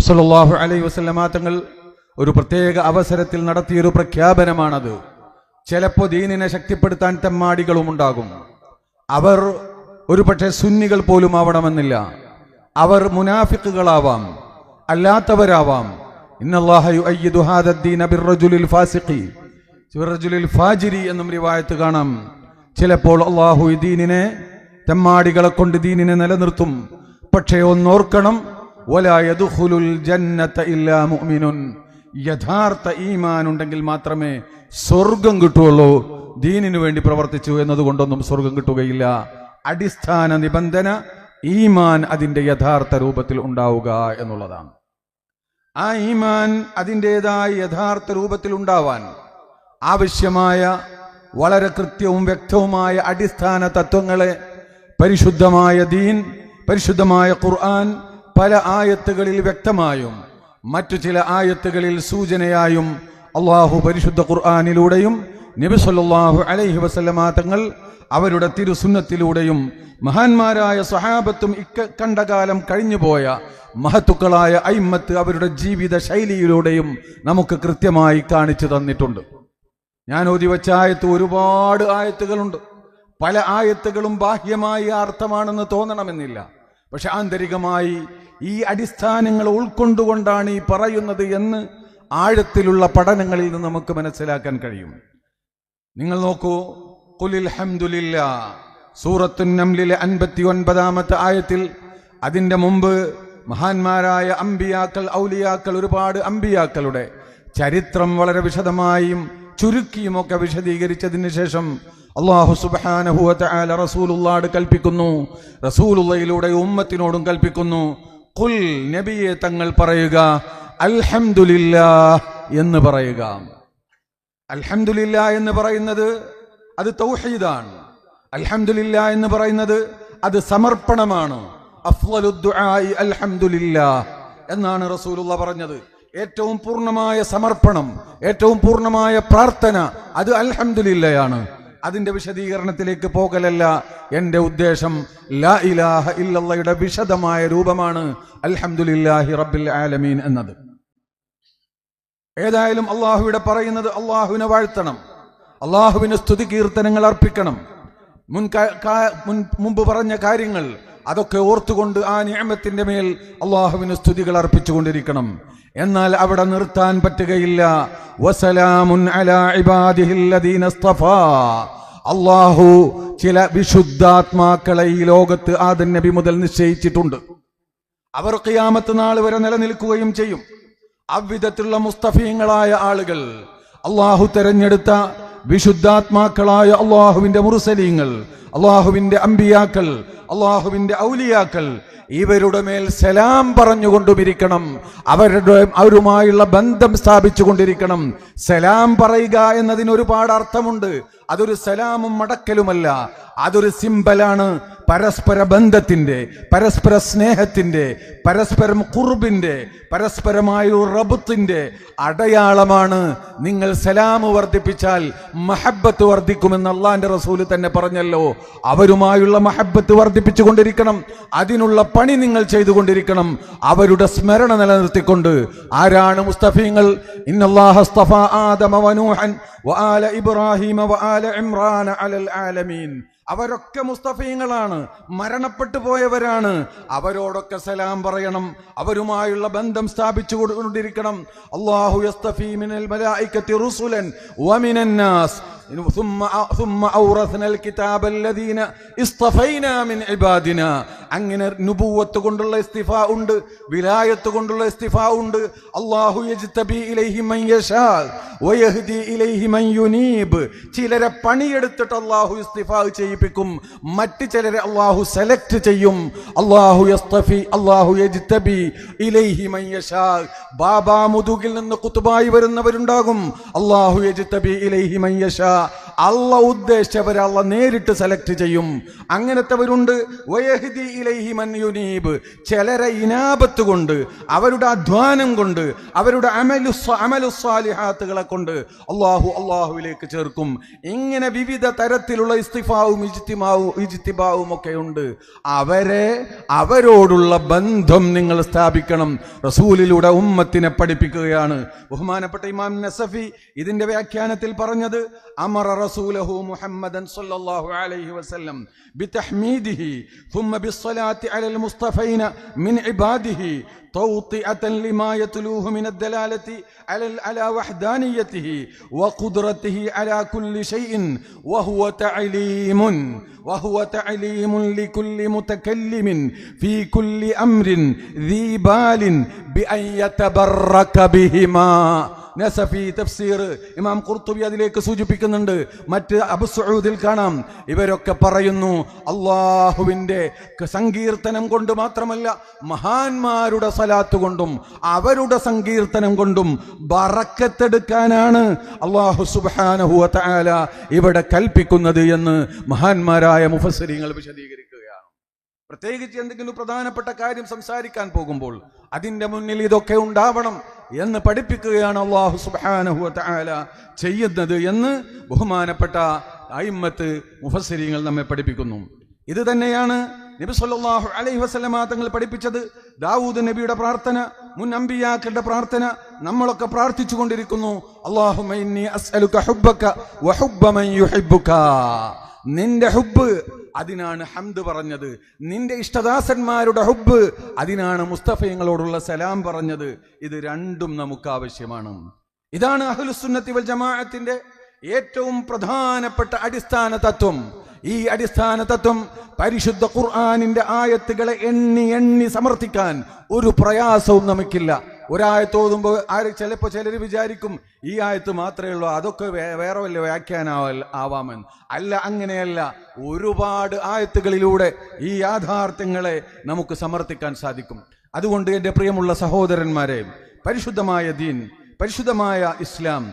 നബി സല്ലല്ലാഹു അലൈഹി വസല്ലമ തങ്ങൾ ഒരു പ്രത്യേക അവസരത്തിൽ നടത്തിയൊരു പ്രഖ്യാപനമാണത്. ചിലപ്പോൾ ദീനിനെ ശക്തിപ്പെടുത്താൻ തെമ്മാടികളും ഉണ്ടാകും. അവർ ഒരു പക്ഷേ സുന്നികൾ പോലും ആവണമെന്നില്ല. അവർ മുനാഫിക്കുകളാവാം, അല്ലാത്തവരാവാം. ഇന്നല്ലാഹ യുഅയ്യിദു ഹാദദ്ദീന ബിർറജുലിൽ ഫാസിഖി ബിർറജുലിൽ ഫാജിരി എന്നും റിവായത്ത് കാണാം. ചിലപ്പോൾ അല്ലാഹു ഈ ദീനിനെ, തെമ്മാടികളെ കൊണ്ട് ദീനിനെ നിലനിർത്തും. പക്ഷേ ഒന്നോർക്കണം, വലാ യദ്ഖുലുൽ ജന്നത ഇല്ലാ മുഅ്മിനുൻ. യഥാർത്ഥ ഈമാൻ ഉണ്ടെങ്കിൽ മാത്രമേ സ്വർഗം കിട്ടുള്ളൂ. ദീനിനു വേണ്ടി പ്രവർത്തിച്ചു എന്നതുകൊണ്ടൊന്നും സ്വർഗം കിട്ടുകയില്ല. അടിസ്ഥാന നിബന്ധന ഈമാൻ അതിൻ്റെ യഥാർത്ഥ രൂപത്തിൽ ഉണ്ടാവുക എന്നുള്ളതാണ്. ആ ഈമാൻ അതിൻ്റെതായ യഥാർത്ഥ രൂപത്തിൽ ഉണ്ടാവാൻ ആവശ്യമായ വളരെ കൃത്യവും വ്യക്തവുമായ അടിസ്ഥാന തത്വങ്ങളെ പരിശുദ്ധമായ ദീൻ, പരിശുദ്ധമായ ഖുർആൻ പല ആയത്തുകളിൽ വ്യക്തമായും മറ്റു ചില ആയത്തുകളിൽ സൂചനയായും അള്ളാഹു പരിശുദ്ധ ഖുർആനിലൂടെയും നബി സല്ലല്ലാഹു അലൈഹി വസല്ലമ തങ്ങൾ അവരുടെ തിരുസുന്നത്തിലൂടെയും മഹാന്മാരായ സ്വഹാബത്തും കണ്ടകാലം കഴിഞ്ഞുപോയ മഹത്തുക്കളായ അയിമ്മത്ത് അവരുടെ ജീവിത ശൈലിയിലൂടെയും നമുക്ക് കൃത്യമായി കാണിച്ചു തന്നിട്ടുണ്ട്. ഞാൻ ഓതി വച്ച ആയത്ത് ഒരുപാട് ആയത്തുകളുണ്ട്. പല ആയത്തുകളും ബാഹ്യമായ അർത്ഥമാണെന്ന് തോന്നണമെന്നില്ല. പക്ഷെ ആന്തരികമായി ഈ അടിസ്ഥാനങ്ങൾ ഉൾക്കൊണ്ടുകൊണ്ടാണ് ഈ പറയുന്നത് എന്ന് ആഴത്തിലുള്ള പഠനങ്ങളിൽ നിന്ന് നമുക്ക് മനസ്സിലാക്കാൻ കഴിയും. നിങ്ങൾ നോക്കൂ, ഖുലിൽ ഹംദുലില്ലാ, സൂറത്തുൻ നംലിലെ 59-ാമത്തെ ആയത്തിൽ അതിൻ്റെ മുമ്പ് മഹാന്മാരായ അമ്പിയാക്കൾ, ഔലിയാക്കൾ, ഒരുപാട് അമ്പിയാക്കളുടെ ചരിത്രം വളരെ വിശദമായും ചുരുക്കിയുമൊക്കെ വിശദീകരിച്ചതിന് ശേഷം അല്ലാഹു സുബ്ഹാനഹു വ തആല റസൂലുള്ളാഹി കൽപ്പിക്കുന്നു, റസൂലുള്ളയിലൂടെ ഉമ്മത്തിനോടും കൽപ്പിക്കുന്നു, ഖുൽ, നബിയെ തങ്ങൾ പറയുക, അൽഹംദുലില്ലാഹ് എന്ന് പറയുക. അൽഹംദുലില്ലാഹ് എന്ന് പറയുന്നത് അത് തൗഹീദാണ്. അൽഹംദുലില്ലാഹ് എന്ന് പറയുന്നത് അത് സമർപ്പണമാണ്. അഫ്ളലുദ് ദുആഇ അൽഹംദുലില്ലാഹ് എന്നാണ് റസൂലുള്ളാഹി പറഞ്ഞത്. ഏറ്റവും പൂർണ്ണമായ സമർപ്പണം, ഏറ്റവും പൂർണ്ണമായ പ്രാർത്ഥന അത് അൽഹംദുലില്ലയാണ്. അതിന്റെ വിശദീകരണത്തിലേക്ക് പോകലല്ല എൻ്റെ ഉദ്ദേശം. ലാ ഇലാഹ ഇല്ലല്ലാഹയുടെ വിശദമായ രൂപമാണ് അൽഹംദുലില്ലാഹി റബ്ബിൽ ആലമീൻ എന്നത്. ഏതായാലും അള്ളാഹുവിടെ പറയുന്നത് അള്ളാഹുവിനെ വാഴ്ത്തണം, അള്ളാഹുവിന് സ്തുതി കീർത്തനങ്ങൾ അർപ്പിക്കണം. മുമ്പ് പറഞ്ഞ കാര്യങ്ങൾ അതൊക്കെ ഓർത്തുകൊണ്ട് ആ നിഅമത്തിന്റെ മേൽ അള്ളാഹുവിന് സ്തുതികൾ അർപ്പിച്ചുകൊണ്ടിരിക്കണം. എന്നാൽ അവിടെ നിർത്താൻ പറ്റുകയില്ല. വസലാമുൻ അലാ ഇബാദിഹില്ലദീന ഇസ്തഫാ. അള്ളാഹു ചില വിശുദ്ധാത്മാക്കളെ ഈ ലോകത്ത് ആദം നബി മുതൽ നിശ്ചയിച്ചിട്ടുണ്ട്. അവർ ഖിയാമത്ത് നാൾ വരെ നിലനിൽക്കുകയും ചെയ്യും. അവിധത്തിലുള്ള മുസ്തഫീങ്ങളായ ആളുകൾ, അള്ളാഹു തെരഞ്ഞെടുത്ത വിശുദ്ധാത്മാക്കളായ അള്ളാഹുവിന്റെ മുർസലീങ്ങൾ, അള്ളാഹുവിന്റെ അമ്പിയാക്കൾ, അള്ളാഹുവിന്റെ ഔലിയാക്കൾ, ഇവരുടെ മേൽ സലാം പറഞ്ഞുകൊണ്ടുമിരിക്കണം. അവരുമായുള്ള ബന്ധം സ്ഥാപിച്ചു കൊണ്ടിരിക്കണം. സലാം പറയുക എന്നതിന് ഒരുപാട് അർത്ഥമുണ്ട്. അതൊരു സലാമും മടക്കലുമല്ല, അതൊരു സിംബലാണ്. പരസ്പര ബന്ധത്തിന്റെ, പരസ്പര സ്നേഹത്തിന്റെ, പരസ്പരം ഖുർബിന്റെ, പരസ്പരമായ റബ്ത്തിന്റെ അടയാളമാണ്. നിങ്ങൾ സലാം വർദ്ധിപ്പിച്ചാൽ മഹബ്ബത്ത് വർദ്ധിക്കുമെന്ന് അള്ളാന്റെ റസൂല് തന്നെ പറഞ്ഞല്ലോ. അവരുമായുള്ള മഹബ്ബത്ത് വർദ്ധിപ്പിച്ചു കൊണ്ടിരിക്കണം. അതിനുള്ള പണി നിങ്ങൾ ചെയ്തുകൊണ്ടിരിക്കണം, അവരുടെ സ്മരണ നിലനിർത്തിക്കൊണ്ട്. ആരാണ് മുസ്തഫീങ്ങൾ? ഇന്നല്ലാഹ ഇസ്തഫാ ആദമ വനൂഹൻ വആല ഇബ്രാഹിമ വആല ഇമ്രാന അലൽ ആലമീൻ. അവരൊക്കെ മുസ്തഫീങ്ങളാണ്, മരണപ്പെട്ടു പോയവരാണ്. അവരോടൊക്കെ സലാം പറയണം, അവരുമായുള്ള ബന്ധം സ്ഥാപിച്ചു കൊണ്ടിരിക്കണം. അല്ലാഹു യസ്തഫീ മിനൽ മലായികത്തി റുസുലൻ വമിനൻ നാസ് ثم أورثنا الكتاب الذين اصطفينا من عبادنا. അങ്ങനെ നുബുവത്ത് കൊണ്ടുള്ള ഇസ്തിഫാ ഉണ്ട്, വിലായത്ത് കൊണ്ടുള്ള ഇസ്തിഫാ ഉണ്ട്. അല്ലാഹു യജ്തബി ഇലൈഹി മൻ യശാ വയഹ്ദി ഇലൈഹി മൻ യുനീബ്. ചിലരെ പണിയെടുത്തിട്ട് അല്ലാഹു ഇസ്തിഫാ ചെയ്യിപ്പിക്കും, മറ്റു ചിലരെ അല്ലാഹു സെലക്ട് ചെയ്യും. അല്ലാഹു യസ്തഫി, അല്ലാഹു യജ്തബി ഇലൈഹി മൻ യശാ. ബാബാ മുതുകിൽ നിന്ന് ഖുതുബായി വരുന്നവരുണ്ടാകും. അല്ലാഹു യജ്തബി ഇലൈഹി മൻ യശാ. അള്ള ഉദ്ദേശിച്ചവരെ അള്ള നേരിട്ട് സെലക്ട് ചെയ്യും. അങ്ങനത്തെവരുണ്ട്. വയഹ്ദി ഇലൈഹി മൻ യുനീബ്, ചിലരെ ഇനാബത്ത് കൊണ്ട്, അവരുടെ അധ്വാനം കൊണ്ട്, അവരുടെ അമലുസ്സാലിഹാത്തുകളെ കൊണ്ട് അള്ളാഹുവിലേക്ക് ചേർക്കും. ഇങ്ങനെ വിവിധ തരത്തിലുള്ള ഇസ്തിഫാവും ഇജ്തിബാവും ഒക്കെ ഉണ്ട്. അവരോടുള്ള ബന്ധം നിങ്ങൾ സ്ഥാപിക്കണം. റസൂലിലൂടെ ഉമ്മത്തിനെ പഠിപ്പിക്കുകയാണ്. ബഹുമാനപ്പെട്ട ഇമാം നസഫി ഇതിന്റെ വ്യാഖ്യാനത്തിൽ പറഞ്ഞത്, അമറ റസൂലഹു മുഹമ്മദൻ സല്ലല്ലാഹു അലൈഹി വസല്ലം ബിതഹ്മീദിഹി ثم بالصلاة على المصطفين من عباده توطئة لما يتلوه من الدلالة على وحدانيته وقدرته على كل شيء وهو تعليم لكل متكلم في كل أمر ذي بال بأن يتبرك بهما. നസഫി തഫ്സീർ ഇമാം ഖുർത്തുബി അതിലേക്ക് സൂചിപ്പിക്കുന്നുണ്ട്. മറ്റ് അബു സഊദിൽ കാണാം, ഇവരൊക്കെ പറയുന്നു അള്ളാഹുവിന്റെ സങ്കീർത്തനം കൊണ്ട് മാത്രമല്ല, മഹാന്മാരുടെ സലാത്ത് കൊണ്ടും അവരുടെ സങ്കീർത്തനം കൊണ്ടും ബറക്കത്തെടുക്കാനാണ് അല്ലാഹു സുബ്ഹാനഹു വ തആല ഇവിടെ കൽപ്പിക്കുന്നത് എന്ന് മഹാന്മാരായ മുഫസ്സിരീങ്ങൾ വിശദീകരിക്കുകയാണ്. പ്രത്യേകിച്ച് എന്തെങ്കിലും പ്രധാനപ്പെട്ട കാര്യം സംസാരിക്കാൻ പോകുമ്പോൾ അതിന്റെ മുന്നിൽ ഇതൊക്കെ ഉണ്ടാവണം എന്ന് പഠിപ്പിക്കുകയാണ് അല്ലാഹു സുബ്ഹാനഹു വ തആല ചെയ്യുന്നത് എന്ന് ബഹുമാനപ്പെട്ട അയിമ്മത്ത് മുഫസ്സിരീങ്ങൾ നമ്മെ പഠിപ്പിക്കുന്നു. ഇത് തന്നെയാണ് നബി സല്ലല്ലാഹു അലൈഹി വസല്ലമ തങ്ങൾ പഠിപ്പിച്ചത്. ദാവൂദ് നബിയുടെ പ്രാർത്ഥന, മുൻ അമ്പിയാക്കളുടെ പ്രാർത്ഥന നമ്മളൊക്കെ പ്രാർത്ഥിച്ചു കൊണ്ടിരിക്കുന്നു. അല്ലാഹുമ്മ ഇന്നി അസ്അലുക ഹുബ്ബക വ ഹുബ്ബ മൻ യുഹിബ്ബുക. നിന്റെ ഹുബ്ബ്, അതിനാണ് ഹംദ് പറഞ്ഞത്. നിന്റെ ഇഷ്ടദാസന്മാരുടെ ഹുബ്ബ്, അതിനാണ് മുസ്തഫയങ്ങളോടുള്ള സലാം പറഞ്ഞത്. ഇത് രണ്ടും നമുക്ക് ആവശ്യമാണ്. ഇതാണ് അഹ്ലുസുന്നത്തി വൽ ജമാഅത്തിന്റെ ഏറ്റവും പ്രധാനപ്പെട്ട അടിസ്ഥാന തത്വം. ഈ അടിസ്ഥാന തത്വം പരിശുദ്ധ ഖുർആനിന്റെ ആയത്തുകളെ എണ്ണി സമർത്ഥിക്കാൻ ഒരു പ്രയാസവും നമുക്കില്ല. ഒരായത്ത് ഓതുമ്പോൾ ചിലപ്പോൾ ചിലർ വിചാരിക്കും ഈ ആയത്ത് മാത്രമേ ഉള്ളൂ, അതൊക്കെ വേറെ വല്ല വ്യാഖ്യാനാവാമെന്ന്. അല്ല, അങ്ങനെയല്ല. ഒരുപാട് ആയത്തുകളിലൂടെ ഈ യാഥാർത്ഥ്യങ്ങളെ നമുക്ക് സമർത്ഥിക്കാൻ സാധിക്കും. അതുകൊണ്ട് എൻ്റെ പ്രിയമുള്ള സഹോദരന്മാരെ, പരിശുദ്ധമായ ദീൻ, പരിശുദ്ധമായ ഇസ്ലാം,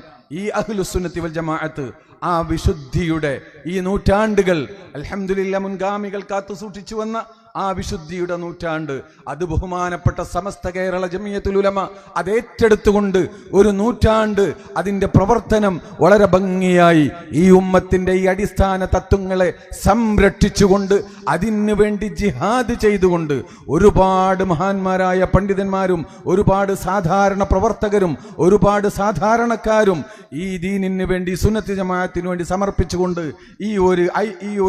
ഈ അഹ്ലുസുന്നത്തി വൽ ജമാഅത്ത്, ആ വിശുദ്ധിയുടെ ഈ നൂറ്റാണ്ടുകൾ അൽഹംദുലില്ലാ മുൻഗാമികൾ കാത്തു സൂക്ഷിച്ചു വന്ന ആ വിശുദ്ധിയുടെ നൂറ്റാണ്ട്, അത് ബഹുമാനപ്പെട്ട സമസ്ത കേരള ജമിയത്തുൽ ഉലമ അത് ഏറ്റെടുത്തുകൊണ്ട് ഒരു നൂറ്റാണ്ട് അതിൻ്റെ പ്രവർത്തനം വളരെ ഭംഗിയായി ഈ ഉമ്മത്തിൻ്റെ ഈ അടിസ്ഥാന തത്വങ്ങളെ സംരക്ഷിച്ചുകൊണ്ട് അതിനു വേണ്ടി ജിഹാദ് ചെയ്തുകൊണ്ട് ഒരുപാട് മഹാന്മാരായ പണ്ഡിതന്മാരും ഒരുപാട് സാധാരണ പ്രവർത്തകരും ഒരുപാട് സാധാരണക്കാരും ഈ ദീനിന് വേണ്ടി സുന്നത്ത് ജമാഅത്തിന് വേണ്ടി സമർപ്പിച്ചുകൊണ്ട് ഈ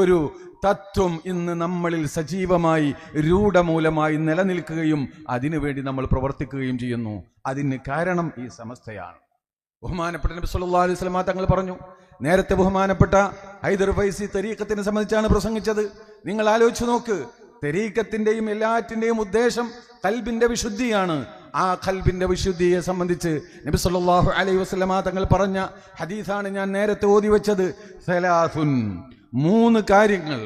ഒരു തത്വം ഇന്ന് നമ്മളിൽ സജീവമായി രൂഢമൂലമായി നിലനിൽക്കുകയും അതിനുവേണ്ടി നമ്മൾ പ്രവർത്തിക്കുകയും ചെയ്യുന്നു. അതിന് കാരണം ഈ സമസ്തയാണ്. ബഹുമാനപ്പെട്ട നബി സല്ലല്ലാഹു അലൈഹി വസല്ലം തങ്ങൾ പറഞ്ഞു, നേരത്തെ ബഹുമാനപ്പെട്ട ഹൈദർ ഫൈസി തരീഖത്തിനെ സംബന്ധിച്ചാണ് പ്രസംഗിച്ചത്. നിങ്ങൾ ആലോചിച്ചു നോക്ക്, തരീഖത്തിന്റെയും എല്ലാറ്റിന്റെയും ഉദ്ദേശം ഖൽബിന്റെ വിശുദ്ധിയാണ്. ആ ഖൽബിന്റെ വിശുദ്ധിയെ സംബന്ധിച്ച് നബി സല്ലല്ലാഹു അലൈഹി വസല്ലം തങ്ങൾ പറഞ്ഞ ഹദീസാണ് ഞാൻ നേരത്തെ ഓതി വെച്ചത്. സലാസുൻ, 3 കാര്യങ്ങൾ,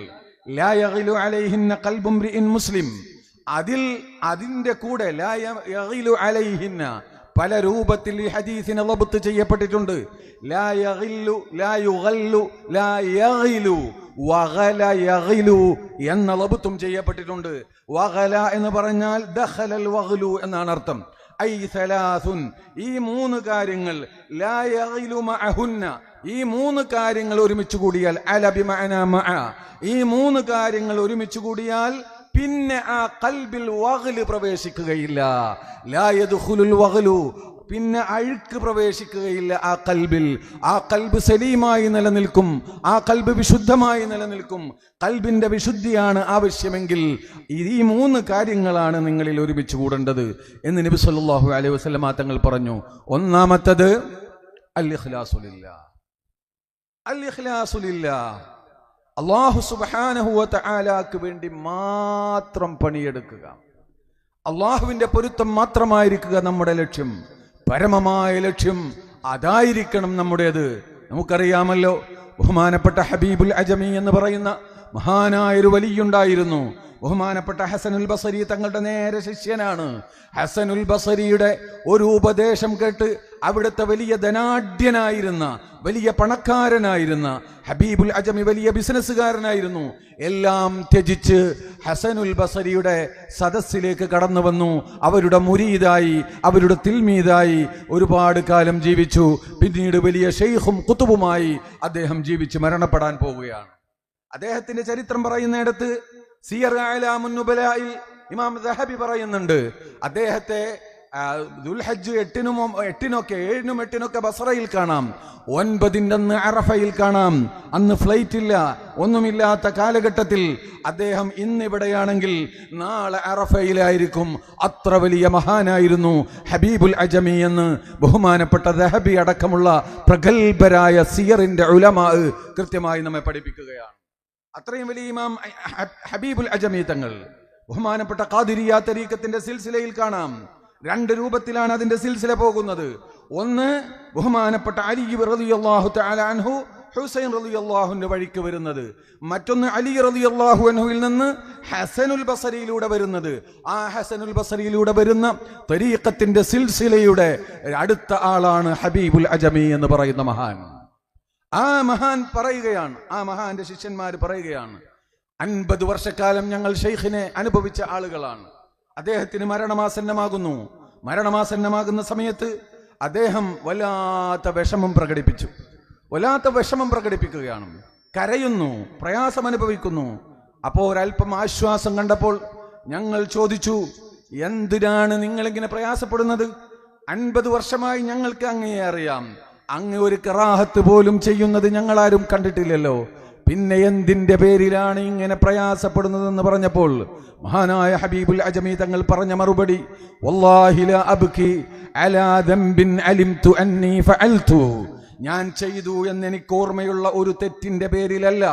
ലാ യഗ്ലു അലൈഹിന്ന ഖൽബു ഇംറിഇൻ മുസ്ലിം, അതിന്റെ കൂടെ ലാ യഗ്ലു അലൈഹിന്ന പല രൂപത്തിൽ ഈ ഹദീസിനെ ലബ്ത് ചെയ്യപ്പെട്ടിട്ടുണ്ട്. ലാ യഗ്ലു, ലാ യുഗല്ലു, ലാ യഗ്ലു, വഗല യഗ്ലു എന്ന ലബ്തും ചെയ്യപ്പെട്ടിട്ടുണ്ട്. വഗല എന്ന് പറഞ്ഞാൽ ദഖലൽ വഗ്ലു എന്നാണ് അർത്ഥം. ഐ സലാസുൻ, ഈ 3 കാര്യങ്ങൾ, ലാ യഗ്ലു മഅഹുന്ന, ഈ 3 കാര്യങ്ങൾ ഒരുമിച്ച് കൂടിയാൽ, അല ബിമഅന മഅ, ഈ 3 കാര്യങ്ങൾ ഒരുമിച്ച് കൂടിയാൽ പിന്നെ ആ ഖൽബിൽ വഗ്ല് പ്രവേശിക്കുകയില്ല. ലാ യദ്ഖുലുൽ വഗ്ലു, പിന്നെ അഴുക്ക് പ്രവേശിക്കുകയില്ല ആ ഖൽബിൽ. ആ ഖൽബ് സലീമായി നിലനിൽക്കും, ആ ഖൽബ് വിശുദ്ധമായി നിലനിൽക്കും. ഖൽബിന്റെ വിശുദ്ധിയാണ് ആവശ്യമെങ്കിൽ ഈ 3 കാര്യങ്ങളാണ് നിങ്ങളിൽ ഒരുമിച്ച് കൂടേണ്ടത് എന്ന് നബി സല്ലല്ലാഹു അലൈഹി വസല്ലം തങ്ങൾ പറഞ്ഞു. ഒന്നാമത്തത് അൽ ഇഖ്ലാസു ലില്ലാഹ്. അൽ ഇഖ്ലാസു ലില്ലാഹ്, അല്ലാഹു സുബ്ഹാനഹു വ തആലക്ക് വേണ്ടി മാത്രം പണിയെടുക്കുക. അള്ളാഹുവിന്റെ പൊരുത്തം മാത്രമായിരിക്കുക നമ്മുടെ ലക്ഷ്യം. പരമമായ ലക്ഷ്യം അതായിരിക്കണം നമ്മുടേത്. നമുക്കറിയാമല്ലോ, ബഹുമാനപ്പെട്ട ഹബീബുൽ അജമി എന്ന് പറയുന്ന മഹാനായൊരു വലിയുണ്ടായിരുന്നു. ബഹുമാനപ്പെട്ട ഹസനുൽ ബസരി തങ്ങളുടെ നേരെ ശിഷ്യനാണ്. ഹസനുൽ ബസരിയുടെ ഒരു ഉപദേശം കേട്ട് അവിടുത്തെ വലിയ ധനാഢ്യനായിരുന്ന, വലിയ പണക്കാരനായിരുന്ന ഹബീബുൽ അജമി വലിയ ബിസിനസ്സുകാരനായിരുന്നു. എല്ലാം ത്യജിച്ച് ഹസനുൽ ബസരിയുടെ സദസ്സിലേക്ക് കടന്നു വന്നു. അവരുടെ മുരീദായി, അവരുടെ തിൽമീദായി ഒരുപാട് കാലം ജീവിച്ചു. പിന്നീട് വലിയ ഷെയ്ഖും കുത്തുബുമായി അദ്ദേഹം ജീവിച്ച് മരണപ്പെടാൻ പോവുകയാണ്. അദ്ദേഹത്തിന്റെ ചരിത്രം പറയുന്നിടത്ത് സിയർ അഅ്ലാമുൻ നുബലായിൽ ഇമാം ദഹബി പറയുന്നുണ്ട്, അദ്ദേഹത്തെ ദുൽഹജ്ജ് 7-നും 8-നൊക്കെ ബസറയിൽ കാണാം, 9-ന്റെ അന്ന് അറഫയിൽ കാണാം. അന്ന് ഫ്ലൈറ്റ് ഇല്ല, ഒന്നുമില്ലാത്ത കാലഘട്ടത്തിൽ അദ്ദേഹം ഇന്നിവിടെയാണെങ്കിൽ നാളെ അറഫയിലായിരിക്കും. അത്ര വലിയ മഹാനായിരുന്നു ഹബീബുൽ അജമി എന്ന് ബഹുമാനപ്പെട്ട ദഹബി അടക്കമുള്ള പ്രഗത്ഭരായ സിയറിന്റെ ഉലമാ കൃത്യമായി നമ്മെ പഠിപ്പിക്കുകയാണ്. അത്രയും വലിയ ഇമാം ഹബീബുൽ അജമി തങ്ങൾ ബഹുമാനപ്പെട്ട ഖാദിരിയ തരീഖത്തിന്റെ സിൽസിലയിൽ കാണാം. 2 രൂപത്തിലാണ് അതിന്റെ സിൽസില പോകുന്നത്. ഒന്ന് ബഹുമാനപ്പെട്ട അലി റളിയല്ലാഹു തആല അൻഹു ഹുസൈൻ റളിയല്ലാഹുവിന്റെ വഴിക്ക് വരുന്നത്, മറ്റൊന്ന് അലി റളിയല്ലാഹു അൻഹുവിൽ നിന്ന് ഹസനുൽ ബസരിയിലൂടെ വരുന്നത്. ആ ഹസനുൽ ബസരിയിലൂടെ വരുന്ന തരീഖത്തിന്റെ സിൽസിലയുടെ അടുത്ത ആളാണ് ഹബീബുൽ അജമി എന്ന് പറയുന്ന മഹാൻ. ആ മഹാൻ പറയുകയാണ്, ആ മഹാന്റെ ശിഷ്യന്മാർ പറയുകയാണ്, 50 വർഷക്കാലം ഞങ്ങൾ ഷെയ്ഖിനെ അനുഭവിച്ച ആളുകളാണ്. അദ്ദേഹത്തിന് മരണമാസന്നമാകുന്നു. മരണമാസന്നമാകുന്ന സമയത്ത് അദ്ദേഹം വല്ലാത്ത വിഷമം പ്രകടിപ്പിക്കുകയാണ്. കരയുന്നു, പ്രയാസം അനുഭവിക്കുന്നു. അപ്പോൾ ഒരല്പം ആശ്വാസം കണ്ടപ്പോൾ ഞങ്ങൾ ചോദിച്ചു, എന്തിനാണ് നിങ്ങളിങ്ങനെ പ്രയാസപ്പെടുന്നത്? 50 വർഷമായി ഞങ്ങൾക്ക് അങ്ങയെ അറിയാം, അങ്ങ് ഒരു കറാഹത്ത് പോലും ചെയ്യുന്നത് ഞങ്ങളാരും കണ്ടിട്ടില്ലല്ലോ, പിന്നെ എന്തിന്റെ പേരിലാണ് ഇങ്ങനെ പ്രയാസപ്പെടുന്നതെന്ന് പറഞ്ഞപ്പോൾ മഹാനായ ഹബീബുൽ അജമി തങ്ങൾ പറഞ്ഞ മറുപടി, വല്ലാഹി ലാ അബ്കി അലാ ദംബിൻ അലിംതു അന്നി ഫഅൽതു, ഞാൻ ചെയ്തു എന്ന് എനിക്ക് ഓർമ്മയുള്ള ഒരു തെറ്റിന്റെ പേരിലല്ല,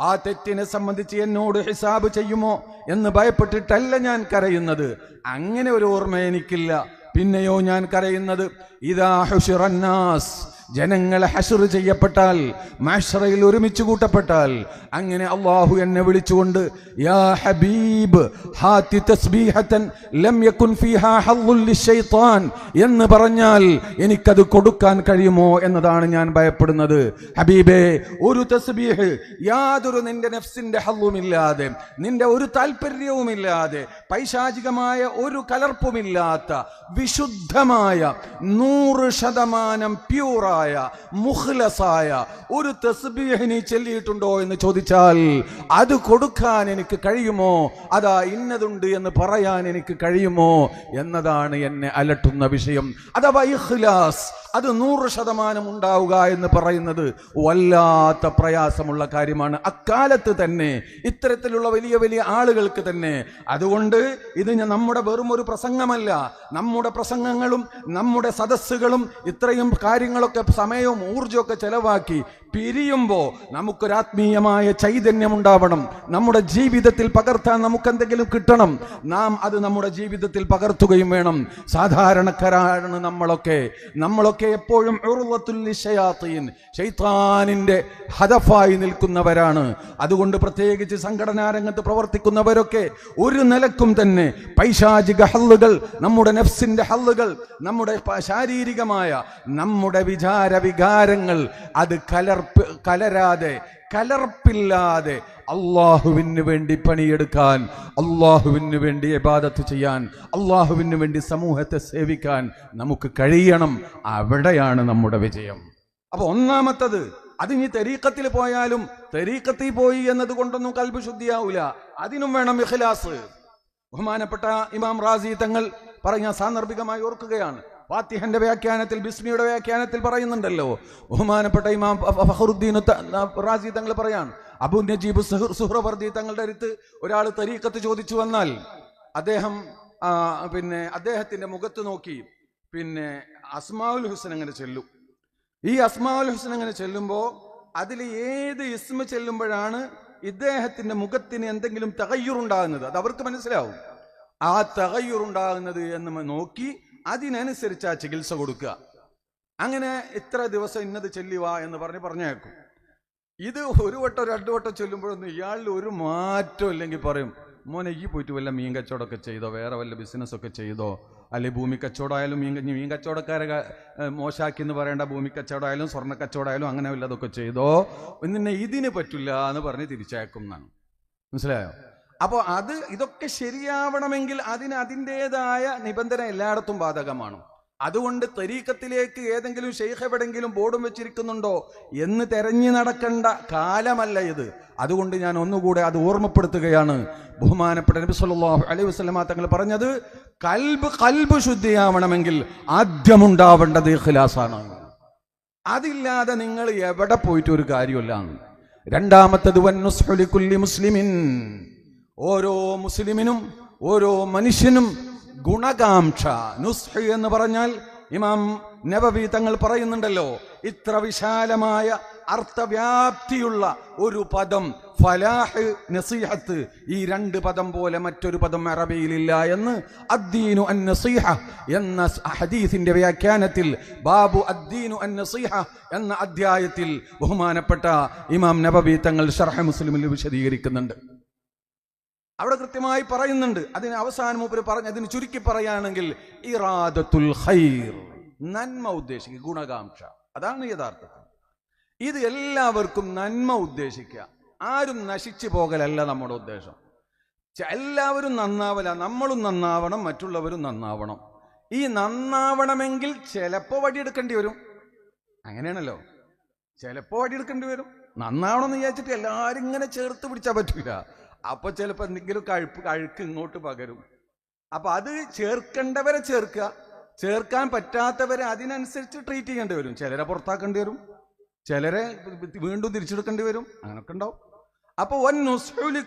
ആ തെറ്റിനെ സംബന്ധിച്ച് എന്നോട് ഹിസാബ് ചെയ്യുമോ എന്ന് ഭയപ്പെട്ടിട്ടല്ല ഞാൻ കരയുന്നത്. അങ്ങനെ ഒരു ഓർമ്മ എനിക്കില്ല. പിന്നെയോ ഞാൻ കരയുന്നത്, ഇദാ ഹുശിറന്നാസ്, ജനങ്ങളെ ഹശ്ർ ചെയ്യപ്പെട്ടാൽ, മഹ്ശറയിൽ ഒരുമിച്ച് കൂട്ടപ്പെട്ടാൽ, അങ്ങനെ അല്ലാഹു എന്നെ വിളിച്ചുകൊണ്ട് യാ ഹബീബ് ഹാതി തസ്ബീഹതൻ ലം യകുൻ ഫീഹാ ഹള്ളുൽ ലിശൈത്താൻ എന്ന് പറഞ്ഞാൽ എനിക്കത് കൊടുക്കാൻ കഴിയുമോ എന്നതാണ് ഞാൻ ഭയപ്പെടുന്നത്. ഹബീബേ, ഒരു തസ്ബീഹ് യാതൊരു നിന്റെ നഫ്സിന്റെ ഹള്ളുമില്ലാതെ, നിന്റെ ഒരു താല്പര്യവുമില്ലാതെ, പൈശാചികമായ ഒരു കലർപ്പുമില്ലാത്ത വിശുദ്ധമായ 100% പ്യൂറായ മുഖ്ലസായ ഒരു തസ്ബീഹ് നീ ചൊല്ലിയിട്ടുണ്ടോ എന്ന് ചോദിച്ചാൽ അത് കൊടുക്കാൻ എനിക്ക് കഴിയുമോ, അതാ ഇന്നതുണ്ട് എന്ന് പറയാൻ എനിക്ക് കഴിയുമോ എന്നതാണ് എന്നെ അലട്ടുന്ന വിഷയം. അഥവാ ഇഖ്ലാസ് അത് 100% ഉണ്ടാവുക എന്ന് പറയുന്നത് വല്ലാത്ത പ്രയാസമുള്ള കാര്യമാണ് അക്കാലത്ത് തന്നെ, ഇത്തരത്തിലുള്ള വലിയ വലിയ ആളുകൾക്ക് തന്നെ. അതുകൊണ്ട് ഇത് നമ്മുടെ വെറും ഒരു പ്രസംഗമല്ല, നമ്മുടെ പ്രസംഗങ്ങളും നമ്മുടെ സദസ്സുകളും ഇത്രയും കാര്യങ്ങളൊക്കെ സമയവും ഊർജ്ജമൊക്കെ ചെലവാക്കി പിരിയുമ്പോൾ നമുക്കൊരാത്മീയമായ ചൈതന്യം ഉണ്ടാവണം. നമ്മുടെ ജീവിതത്തിൽ പകർത്താൻ നമുക്കെന്തെങ്കിലും കിട്ടണം. നാം അത് നമ്മുടെ ജീവിതത്തിൽ പകർത്തുകയും വേണം. സാധാരണക്കാരാണ് നമ്മളൊക്കെ എപ്പോഴും ശൈത്താനിന്റെ ഹദഫായി നിൽക്കുന്നവരാണ്. അതുകൊണ്ട് പ്രത്യേകിച്ച് സംഘടനാ രംഗത്ത് പ്രവർത്തിക്കുന്നവരൊക്കെ ഒരു നിലക്കും തന്നെ പൈശാചിക ഹല്ലുകൾ, നമ്മുടെ നഫ്സിന്റെ ഹല്ലുകൾ, നമ്മുടെ ശാരീരികമായ നമ്മുടെ വികാരങ്ങൾ അത് കലർപ്പില്ലാതെ അള്ളാഹുവിന് വേണ്ടി പണിയെടുക്കാൻ, അള്ളാഹുവിന് വേണ്ടി ഇബാദത്ത് ചെയ്യാൻ, അള്ളാഹുവിന് വേണ്ടി സമൂഹത്തെ സേവിക്കാൻ നമുക്ക് കഴിയണം. അവിടെയാണ് നമ്മുടെ വിജയം. അപ്പൊ ഒന്നാമത്തത്, അതിനി തരീഖത്തിൽ പോയാലും തരീഖത്തിൽ പോയി എന്നത് കൊണ്ടൊന്നും കൽബ് ശുദ്ധിയാവൂല, അതിനും വേണം ഇഖ്ലാസ്. ബഹുമാനപ്പെട്ട ഇമാം റാസി തങ്ങൾ പറഞ്ഞ സാന്ദർഭികമായി ഓർക്കുകയാണ്. ഫാത്തിഹന്റെ വ്യാഖ്യാനത്തിൽ, ബിസ്മിയുടെ വ്യാഖ്യാനത്തിൽ പറയുന്നുണ്ടല്ലോ, ബഹുമാനപ്പെട്ട ഇമാം ഫഖറുദ്ദീൻ റാസി തങ്ങൾ പറയാണ്, അബൂ നജീബ് സുഹ്റവർദി തങ്ങളുടെ അടുത്ത് ഒരാൾ തരീഖത്ത് ചോദിച്ചു വന്നാൽ അദ്ദേഹത്തിന്റെ മുഖത്ത് നോക്കി അസ്മാഉൽ ഹുസ്ന അങ്ങനെ ചെല്ലും. ഈ അസ്മാഉൽ ഹുസ്ന അങ്ങനെ ചെല്ലുമ്പോൾ അതിൽ ഏത് ഇസ്മ ചെല്ലുമ്പോഴാണ് ഇദ്ദേഹത്തിന്റെ മുഖത്തിന് എന്തെങ്കിലും തഗയ്യുറുണ്ടാകുന്നത്, അത് അവർക്ക് മനസ്സിലാവും. ആ തഗയ്യുറുണ്ടാകുന്നത് എന്ന് നോക്കി അതിനനുസരിച്ച് ആ ചികിത്സ കൊടുക്കുക. അങ്ങനെ ഇത്ര ദിവസം ഇന്നത് ചെല്ലുക എന്ന് പറഞ്ഞേക്കും. ഇത് 1 വട്ടം 2 വട്ടം ചൊല്ലുമ്പോഴൊന്നും ഇയാളിൽ ഒരു മാറ്റം ഇല്ലെങ്കിൽ പറയും, മോനെ ഈ പോയിട്ട് വല്ല മീൻ കച്ചവടമൊക്കെ ചെയ്തോ, വേറെ വല്ല ബിസിനസ്സൊക്കെ ചെയ്തോ, അല്ലെ ഭൂമി കച്ചവടമായാലും മീൻ കച്ചവടക്കാരെ മോശാക്കി എന്ന് പറയേണ്ട, ഭൂമി കച്ചവടമായാലും സ്വർണ്ണ കച്ചവടമായാലും അങ്ങനെ വല്ലതൊക്കെ ചെയ്തോ പിന്നെ ഇതിന് പറ്റില്ല എന്ന് പറഞ്ഞ് തിരിച്ചയക്കും എന്നാണ്. മനസ്സിലായോ? അപ്പോൾ ഇതൊക്കെ ശരിയാവണമെങ്കിൽ അതിൻ്റെതായ നിബന്ധന എല്ലായിടത്തും ബാധകമാണ്. അതുകൊണ്ട് തരീക്കത്തിലേക്ക് ഏതെങ്കിലും ഷെയ്ഖ് എവിടെങ്കിലും ബോർഡും വെച്ചിരിക്കുന്നുണ്ടോ എന്ന് തെരഞ്ഞു നടക്കേണ്ട കാലമല്ല ഇത്. അതുകൊണ്ട് ഞാൻ ഒന്നുകൂടെ അത് ഓർമ്മപ്പെടുത്തുകയാണ്. ബഹുമാനപ്പെട്ട നബി സല്ലല്ലാഹു അലൈഹി വസല്ലമ തങ്ങൾ പറഞ്ഞത്, കൽബ് ശുദ്ധിയാവണമെങ്കിൽ ആദ്യമുണ്ടാവേണ്ടത് ഇഖ്ലാസാണ്. അതില്ലാതെ നിങ്ങൾ എവിടെ പോയിട്ട് ഒരു കാര്യമില്ല. രണ്ടാമത്തത് വന്നുസ്ഹു ലികുല്ലി മുസ്ലിമിൻ, ഓരോ മുസ്ലിമിനും ഓരോ മനുഷ്യനും ഗുണകാംക്ഷ. നുസ്ഹ് എന്ന് പറഞ്ഞാൽ ഇമാം നബവി തങ്ങൾ പറയുന്നുണ്ടല്ലോ, ഇത്ര വിശാലമായ അർത്ഥവ്യാപ്തിയുള്ള ഒരു പദം ഫലാഹ്, നസീഹത്ത്, ഈ രണ്ട് പദം പോലെ മറ്റൊരു പദം അറബിയിലില്ല എന്ന് അദ്ദീനു അൻ നസീഹ എന്ന ഹദീസിന്റെ വ്യാഖ്യാനത്തിൽ ബാബു അദ്ദീനു അൻ നസീഹ എന്ന അധ്യായത്തിൽ ബഹുമാനപ്പെട്ട ഇമാം നബവി തങ്ങൾ ശർഹ് മുസ്ലിമിൽ വിശദീകരിക്കുന്നുണ്ട്. അവിടെ കൃത്യമായി പറയുന്നുണ്ട്. അതിന് അവസാനം മൂപ്പര് അതിന് ചുരുക്കി പറയുകയാണെങ്കിൽ ഇറാദത്തുൽ ഖൈർ, നന്മ ഉദ്ദേശിക്കുക, ഗുണകാംക്ഷ, അതാണ് യഥാർത്ഥത്തിൽ. ഇത് എല്ലാവർക്കും നന്മ ഉദ്ദേശിക്കുക, ആരും നശിച്ചു പോകലല്ല നമ്മുടെ ഉദ്ദേശം. എല്ലാവരും നന്നാവല, നമ്മളും നന്നാവണം, മറ്റുള്ളവരും നന്നാവണം. ഈ നന്നാവണമെങ്കിൽ ചിലപ്പോൾ വടിയെടുക്കേണ്ടി വരും. അങ്ങനെയാണല്ലോ, ചിലപ്പോൾ വടിയെടുക്കേണ്ടി വരും. നന്നാവണം എന്ന് വിചാരിച്ചിട്ട് എല്ലാവരും ഇങ്ങനെ ചേർത്ത് പിടിച്ചാൽ പറ്റില്ല. അപ്പൊ ചിലപ്പോൾ എന്തെങ്കിലും കഴുക്ക് ഇങ്ങോട്ട് പകരും. അപ്പൊ അത് ചേർക്കേണ്ടവരെ ചേർക്കുക, ചേർക്കാൻ പറ്റാത്തവരെ അതിനനുസരിച്ച് ട്രീറ്റ് ചെയ്യേണ്ടി വരും. ചിലരെ പുറത്താക്കേണ്ടി വരും, ചിലരെ വീണ്ടും തിരിച്ചെടുക്കേണ്ടി വരും, അങ്ങനൊക്കെ ഉണ്ടാവും. അപ്പൊ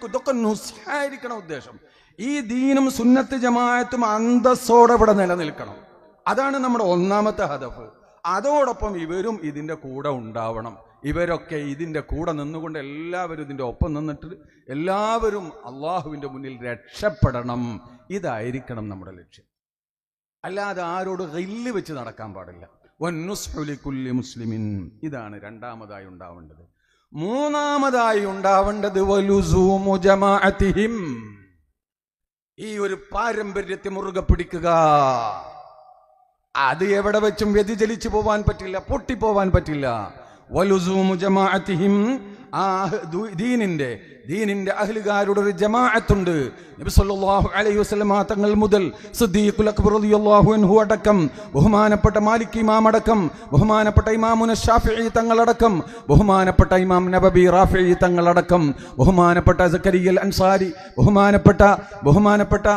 ഇതൊക്കെ നുസ്ഹായിരിക്കണം ഉദ്ദേശം. ഈ ദീനും സുന്നത്ത് ജമാഅത്തും അന്തസ്സോടെ ഇവിടെ നിലനിൽക്കണം. അതാണ് നമ്മുടെ ഒന്നാമത്തെ ഹദഫ്. അതോടൊപ്പം ഇവരും ഇതിന്റെ കൂടെ ഉണ്ടാവണം. ഇവരൊക്കെ ഇതിൻ്റെ കൂടെ നിന്നുകൊണ്ട് എല്ലാവരും ഇതിൻ്റെ ഒപ്പം നിന്നിട്ട് എല്ലാവരും അള്ളാഹുവിൻ്റെ മുന്നിൽ രക്ഷപ്പെടണം. ഇതായിരിക്കണം നമ്മുടെ ലക്ഷ്യം. അല്ലാതെ ആരോട് ഗില്ല് വെച്ച് നടക്കാൻ പാടില്ല. വന്നുസ്ഹു ലികുല്ലി മുസ്ലിമിൻ, ഇതാണ് രണ്ടാമതായി ഉണ്ടാവേണ്ടത്. മൂന്നാമതായി ഉണ്ടാവേണ്ടത് വലുസൂമു ജമാഅത്തിഹിം, ഈ ഒരു പാരമ്പര്യത്തെ മുറുകെ പിടിക്കുക. അത് എവിടെ വെച്ചും വ്യതിചലിച്ചു പോവാൻ പറ്റില്ല, പൊട്ടിപ്പോവാൻ പറ്റില്ല. വലുസൂമു ജമാഅത്തിഹിം, ആ ദീനിന്റെ അഹ്ലുകാരുടെ ഒരു ജമാഅത്തുണ്ട്. നബി സല്ലല്ലാഹു അലൈഹി വസല്ലം തങ്ങൾ മുതൽ സിദ്ദീഖുൽ അക്ബർ റളിയല്ലാഹു അൻഹു അടക്കം, ബഹുമാനപ്പെട്ട മാലിക് ഇമാം അടക്കം, ബഹുമാനപ്പെട്ട ഇമാമുന ശാഫിഈ തങ്ങളടക്കം, ബഹുമാനപ്പെട്ട ഇമാം നബവി റാഫിഈ തങ്ങളടക്കം, ബഹുമാനപ്പെട്ട സക്കരിയ അൻസാരി, ബഹുമാനപ്പെട്ട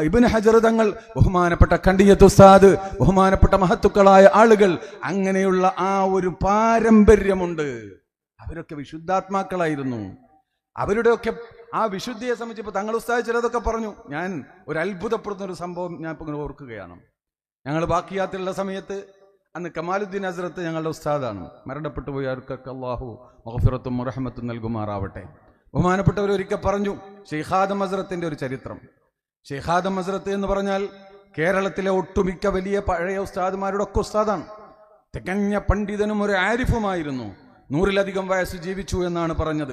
ഇബ്നു ഹജർ തങ്ങൾ, ബഹുമാനപ്പെട്ട കണ്ടിയത്ത് ഉസ്താദ്, ബഹുമാനപ്പെട്ട മഹത്തുക്കളായ ആളുകൾ, അങ്ങനെയുള്ള ആ ഒരു പാരമ്പര്യമുണ്ട്. അവരൊക്കെ വിശുദ്ധാത്മാക്കളായിരുന്നു. അവരുടെയൊക്കെ ആ വിശുദ്ധിയെ സംബന്ധിച്ചപ്പോൾ തങ്ങൾ ഉസ്താദ് ചിലതൊക്കെ പറഞ്ഞു. ഞാൻ ഒരു അത്ഭുതപ്പെടുന്ന ഒരു സംഭവം ഞാൻ ഇപ്പോൾ ഇങ്ങനെ ഓർക്കുകയാണ്. ഞങ്ങൾ ബാക്കിയാത്തുള്ള സമയത്ത് അന്ന് കമാലുദ്ദീൻ ഹസ്രത്ത് ഞങ്ങളുടെ ഉസ്താദാണ്, മരണപ്പെട്ടു പോയി. അവർക്കൊക്കെ അള്ളാഹു മഗ്ഫിറത്തും റഹ്മത്തും നൽകുമാറാവട്ടെ. ബഹുമാനപ്പെട്ടവർ ഒരിക്കൽ പറഞ്ഞു ശൈഖ് ആദം ഹസ്രത്തിന്റെ ഒരു ചരിത്രം. ശൈഖ് ആദം ഹസ്രത്ത് എന്ന് പറഞ്ഞാൽ കേരളത്തിലെ ഒട്ടുമിക്ക വലിയ പഴയ ഉസ്താദുമാരുടെ ഒക്കെ ഉസ്താദാണ്. തികഞ്ഞ പണ്ഡിതനും ഒരു ആരിഫുമായിരുന്നു. 100-ലധികം വയസ്സ് ജീവിച്ചു എന്നാണ് പറഞ്ഞത്.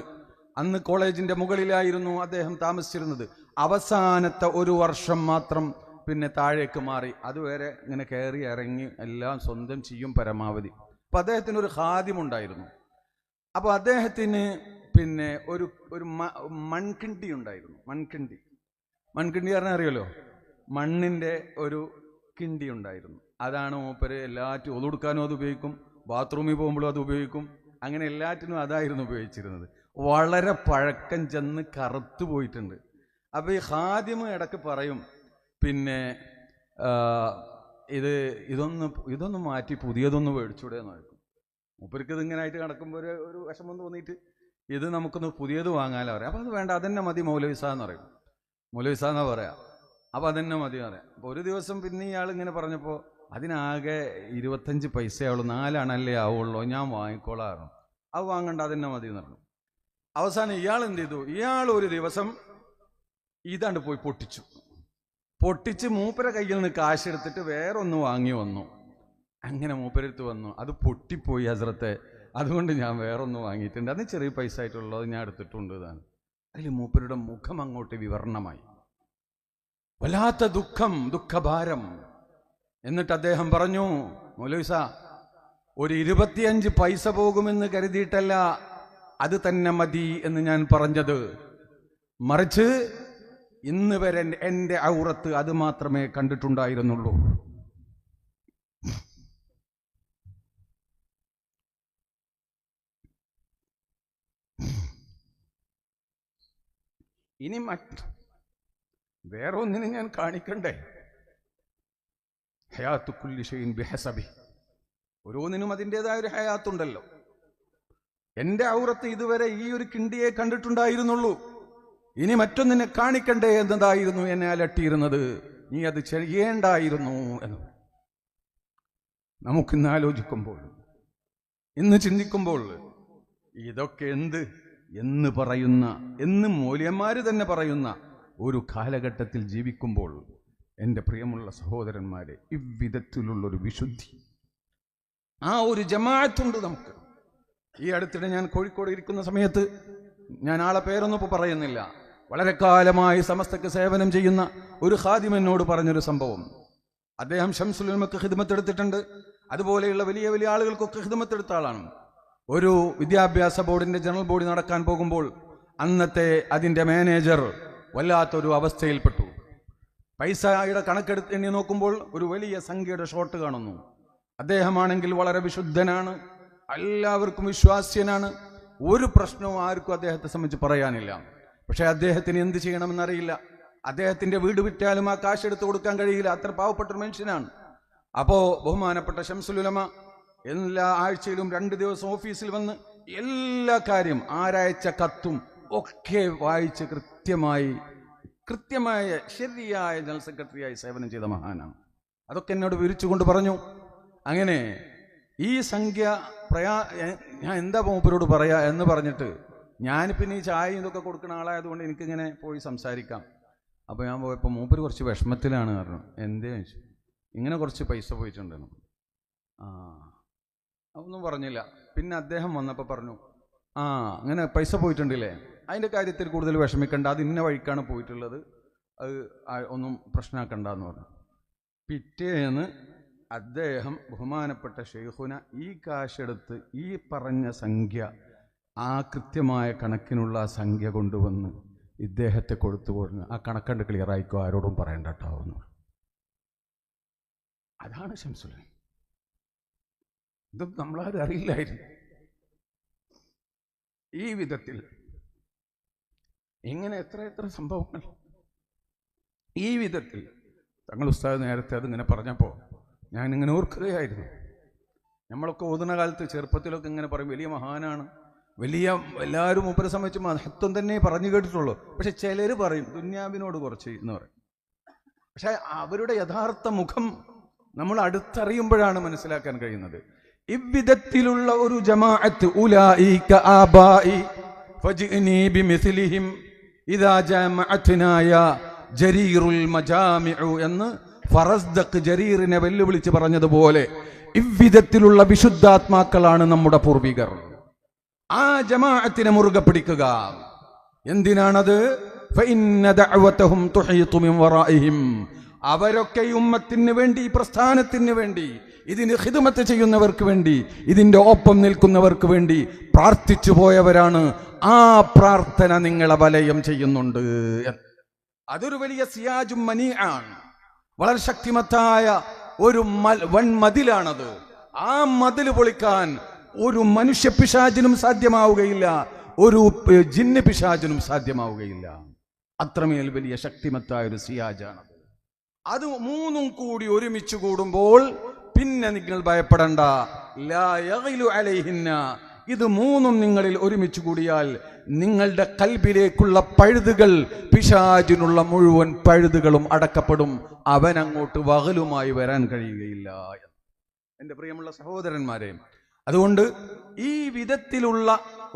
അന്ന് കോളേജിന്റെ മുകളിലായിരുന്നു അദ്ദേഹം താമസിച്ചിരുന്നത്. അവസാനത്തെ ഒരു വർഷം മാത്രം പിന്നെ താഴേക്ക് മാറി. അതുവരെ ഇങ്ങനെ കയറി ഇറങ്ങി എല്ലാം സ്വന്തം ചെയ്യും പരമാവധി. അപ്പൊ അദ്ദേഹത്തിന് ഒരു ഖാദിമുണ്ടായിരുന്നു. അപ്പോൾ അദ്ദേഹത്തിന് പിന്നെ ഒരു മൺകിണ്ടി ഉണ്ടായിരുന്നു. മൺകിണ്ടി പറഞ്ഞാൽ അറിയാലോ, മണ്ണിന്റെ ഒരു കിണ്ടി ഉണ്ടായിരുന്നു. അതാണ് മൂപ്പര് എല്ലാറ്റും ഒതുകൊടുക്കാനും അത് ഉപയോഗിക്കും, ബാത്റൂമിൽ പോകുമ്പോഴും അത് ഉപയോഗിക്കും. അങ്ങനെ എല്ലാറ്റിനും അതായിരുന്നു ഉപയോഗിച്ചിരുന്നത്. വളരെ പഴക്കം ചെന്ന് കറുത്തു പോയിട്ടുണ്ട്. അപ്പോൾ ഈ ഖാദിമ് ഇടയ്ക്ക് പറയും, പിന്നെ ഇതൊന്ന് മാറ്റി പുതിയതൊന്ന് മേടിച്ചൂടെ എന്ന് ചോദിക്കും. മൂപ്പർക്ക് ഇതിങ്ങനായിട്ട് കിടക്കുമ്പോൾ ഒരു വിഷമം തോന്നിയിട്ട് ഇത് നമുക്കൊന്ന് പുതിയത് വാങ്ങാനോ പറയാം. അപ്പോൾ അത് വേണ്ട, അതന്നെ മതി മൗലവിസ എന്ന് പറയും. മൗലവിസ എന്നാ പറയാം. അപ്പോൾ അതന്നെ മതി എന്ന് പറയാം. അപ്പോൾ ഒരു ദിവസം പിന്നെ ഇയാൾ ഇങ്ങനെ പറഞ്ഞപ്പോൾ അതിനാകെ 25 പൈസയാവുള്ളൂ, 4 അണല്ലേ ആവുള്ളൂ, ഞാൻ വാങ്ങിക്കോളാറും. അത് വാങ്ങണ്ട, അതന്നെ മതി എന്ന് പറഞ്ഞു. അവസാനം ഇയാൾ എന്ത് ചെയ്തു, ഇയാൾ ഒരു ദിവസം ഇതാണ്ട് പോയി പൊട്ടിച്ച് മൂപ്പരെ കയ്യിൽ നിന്ന് കാശെടുത്തിട്ട് വേറൊന്ന് വാങ്ങി വന്നു. അങ്ങനെ മൂപ്പരെടുത്ത് വന്നു, അത് പൊട്ടിപ്പോയി ഹസ്രത്തെ, അതുകൊണ്ട് ഞാൻ വേറൊന്ന് വാങ്ങിയിട്ടുണ്ട്, അത് ചെറിയ പൈസ ആയിട്ടുള്ളത് ഞാൻ എടുത്തിട്ടുണ്ട് എന്നാണ്. അതിൽ മൂപ്പരുടെ മുഖം അങ്ങോട്ട് വിവരണമായി. വല്ലാത്ത ദുഃഖഭാരം. എന്നിട്ട് അദ്ദേഹം പറഞ്ഞു, മൗലവിസ, ഒരു 25 പൈസ പോകുമെന്ന് കരുതിയിട്ടല്ല അത് തന്നെ മതി എന്ന് ഞാൻ പറഞ്ഞത്, മറിച്ച് ഇന്ന് വരെ എൻ്റെ ഔറത്ത് അത് മാത്രമേ കണ്ടിട്ടുണ്ടായിരുന്നുള്ളൂ. ഇനി വേറെ ഒന്നിനെ ഞാൻ കാണിക്കണ്ടേ? ഹയാത്തു കുല്ലി ഷൈഇൻ ബിഹസബി, ഓരോന്നിനും അതിൻ്റെതായ ഒരു ഹയാത്തുണ്ടല്ലോ. എൻ്റെ ഔറത്ത് ഇതുവരെ ഈ ഒരു കിണ്ടിയെ കണ്ടിട്ടുണ്ടായിരുന്നുള്ളൂ, ഇനി മറ്റൊന്നിനെ കാണിക്കണ്ടേ എന്നതായിരുന്നു എന്നെ അലട്ടിയിരുന്നത്. നീ അത് ചെയ്യേണ്ടായിരുന്നു എന്ന് നമുക്കിന്ന് ആലോചിക്കുമ്പോൾ, ഇന്ന് ചിന്തിക്കുമ്പോൾ, ഇതൊക്കെ എന്ന് പറയുന്ന, എന്ന് മൗലവിമാര് തന്നെ പറയുന്ന ഒരു കാലഘട്ടത്തിൽ ജീവിക്കുമ്പോൾ, എൻ്റെ പ്രിയമുള്ള സഹോദരന്മാരെ, ഇவ்விധത്തിലുള്ളൊരു വിശുദ്ധി, ആ ഒരു ജമാഅത്തുണ്ട് നമുക്ക്. ഈ അടുത്തിടെ ഞാൻ കോഴിക്കോട് ഇരിക്കുന്ന സമയത്ത്, ഞാൻ ആളെ പേരൊന്നും ഇപ്പോൾ പറയുന്നില്ല, വളരെ കാലമായി സമസ്തക്ക് സേവനം ചെയ്യുന്ന ഒരു ഖാദിം എന്നോട് പറഞ്ഞൊരു സംഭവം. അദ്ദേഹം ശംസുൽ ഉലമക്ക് ഖിദ്മത്ത് എടുത്തിട്ടുണ്ട്, അതുപോലെയുള്ള വലിയ വലിയ ആളുകൾക്കൊക്കെ ഖിദ്മത്ത് എടുത്ത ആളാണ്. ഒരു വിദ്യാഭ്യാസ ബോർഡിന്റെ ജനറൽ ബോഡി നടക്കാൻ പോകുമ്പോൾ അന്നത്തെ അതിൻ്റെ മാനേജർ വല്ലാത്തൊരു അവസ്ഥയിൽപ്പെട്ടു. പൈസയുടെ കണക്കെടുത്ത് എണ്ണി നോക്കുമ്പോൾ ഒരു വലിയ സംഖ്യയുടെ ഷോട്ട് കാണുന്നു. അദ്ദേഹമാണെങ്കിൽ വളരെ വിശുദ്ധനാണ്, എല്ലാവർക്കും വിശ്വാസ്യനാണ്, ഒരു പ്രശ്നവും ആർക്കും അദ്ദേഹത്തെ സംബന്ധിച്ച് പറയാനില്ല. പക്ഷെ അദ്ദേഹത്തിന് എന്ത് ചെയ്യണമെന്നറിയില്ല. അദ്ദേഹത്തിന്റെ വീട് വിറ്റാലും ആ കാശ് എടുത്ത് കൊടുക്കാൻ കഴിയില്ല, അത്ര പാവപ്പെട്ടൊരു മനുഷ്യനാണ്. അപ്പോ ബഹുമാനപ്പെട്ട ശംസുൽ ഉലമ എല്ലാ ആഴ്ചയിലും 2 ദിവസം ഓഫീസിൽ വന്ന് എല്ലാ കാര്യം, ആരയച്ച കത്തും ഒക്കെ വായിച്ച് കൃത്യമായ ശരിയായ ജനറൽ സെക്രട്ടറിയായി സേവനം ചെയ്ത മഹാനാണ്. അതൊക്കെ എന്നോട് വിവരിച്ചുകൊണ്ട് പറഞ്ഞു, അങ്ങനെ ഈ സംഖ്യ ഞാൻ എന്താ മൂപ്പരോട് പറയാ എന്ന് പറഞ്ഞിട്ട്, ഞാൻ പിന്നെ ഈ ചായ ഇതൊക്കെ കൊടുക്കുന്ന ആളായതുകൊണ്ട് എനിക്കിങ്ങനെ പോയി സംസാരിക്കാം. അപ്പോൾ ഞാൻ പോയപ്പോൾ മൂപ്പര് കുറച്ച് വിഷമത്തിലാണ് പറഞ്ഞു. എന്തേ ചോദിച്ചു, ഇങ്ങനെ കുറച്ച് പൈസ പോയിട്ടുണ്ടെന്ന്. ഒന്നും പറഞ്ഞില്ല. പിന്നെ അദ്ദേഹം വന്നപ്പോൾ പറഞ്ഞു, അങ്ങനെ പൈസ പോയിട്ടുണ്ടല്ലേ, അതിൻ്റെ കാര്യത്തിൽ കൂടുതൽ വിഷമിക്കണ്ട, അത് ഇന്ന വഴിക്കാണ് പോയിട്ടുള്ളത്, അത് ഒന്നും പ്രശ്നമാക്കണ്ടെന്ന് പറഞ്ഞു. പിറ്റേന്ന് അദ്ദേഹം ബഹുമാനപ്പെട്ട ഷെയ്ഖുന ഈ കാശെടുത്ത് ഈ പറഞ്ഞ സംഖ്യ, ആ കൃത്യമായ കണക്കിനുള്ള സംഖ്യ കൊണ്ടുവന്ന് ഇദ്ദേഹത്തെ കൊടുത്തു കൊടുന്ന്, ആ കണക്കണ്ട് ക്ലിയർ ആയിക്കോ, ആരോടും പറയണ്ട കേട്ടോ എന്ന്. അതാണ് ശംസുൽ. ഇതൊന്നും നമ്മളാരും അറിയില്ലായിരുന്നു. ഈ വിധത്തിൽ ഇങ്ങനെ എത്ര സംഭവങ്ങൾ ഈ വിധത്തിൽ. തങ്ങൾ ഉസ്താദ് നേരത്തെ അതിങ്ങനെ പറഞ്ഞപ്പോൾ ഞാനിങ്ങനെ ഓർക്കുകയായിരുന്നു. നമ്മളൊക്കെ ഓതുന്ന കാലത്ത് ചെറുപ്പത്തിലൊക്കെ ഇങ്ങനെ പറയും, വലിയ മഹാനാണ്, എല്ലാവരും മൂപ്പരെ സംബന്ധിച്ച് മഹത്വം തന്നെ പറഞ്ഞു കേട്ടിട്ടുള്ളൂ. പക്ഷെ ചിലർ പറയും ദുന്യാവിനോട് കുറച്ച് എന്ന് പറയും. പക്ഷെ അവരുടെ യഥാർത്ഥ മുഖം നമ്മൾ അടുത്തറിയുമ്പോഴാണ് മനസ്സിലാക്കാൻ കഴിയുന്നത്. ഇவ்விധത്തിലുള്ള ഒരു ജമാഅത്ത്, ഉലൈക ആബാഇ ഫജ്ഇനി ബിമിസ്ലിഹിം ഇദാ ജമഅത്നായ ജരീറുൽ മജാമിഉ എന്ന് ഫറസ്ദഖ് ജരീറിനെ വെല്ലുവിളിച്ച് പറഞ്ഞതുപോലെ, ഇவ்விധത്തിലുള്ള വിശുദ്ധാത്മാക്കളാണ് നമ്മുടെ പൂർവികർ. ആ ജമാഅത്തിനെ മുറുകെ പിടിക്കുക. എന്തിനാണത്? ഫഇന്ന ദഅവതഹും തുഹീതു മിൻ വറാഇഹിം, അവരൊക്കെ ഉമ്മത്തിന് വേണ്ടി, പ്രസ്ഥാനത്തിന് വേണ്ടി, ഇതിന് ഖിദ്മത്ത് ചെയ്യുന്നവർക്ക് വേണ്ടി, ഇതിന്റെ ഒപ്പം നിൽക്കുന്നവർക്ക് വേണ്ടി പ്രാർത്ഥിച്ചു പോയവരാണ്. ആ പ്രാർത്ഥന നിങ്ങളെ വലയം ചെയ്യുന്നുണ്ട്. അതൊരു വലിയ സിയാജും മനിആണ്, വളരെ ശക്തിമത്തായ ഒരു വൻമതിലാണത്. ആ മതിൽ പൊളിക്കാൻ ഒരു മനുഷ്യ പിശാചിനും സാധ്യമാവുകയില്ല, ഒരു ജിന്ന് പിശാചിനും സാധ്യമാവുകയില്ല. അത്രമേൽ വലിയ ശക്തിമത്തായ ഒരു സിയാജാണത്. അത് മൂന്നും കൂടി ഒരുമിച്ച് കൂടുമ്പോൾ പിന്നെ നിങ്ങൾ ഭയപ്പെടണ്ട. ലാ യഗ്ലു അലൈഹിന്ന, ഇത് മൂന്നും നിങ്ങളിൽ ഒരുമിച്ച് കൂടിയാൽ നിങ്ങളുടെ കൽബിലേക്കുള്ള പഴുതുകൾ, പിശാചിനുള്ള മുഴുവൻ പഴുതുകളും അടക്കപ്പെടും. അവൻ അങ്ങോട്ട് വകലുമായി വരാൻ കഴിയുകയില്ല. എൻ്റെ പ്രിയമുള്ള സഹോദരന്മാരെ, അതുകൊണ്ട് ഈ വിധത്തിലുള്ള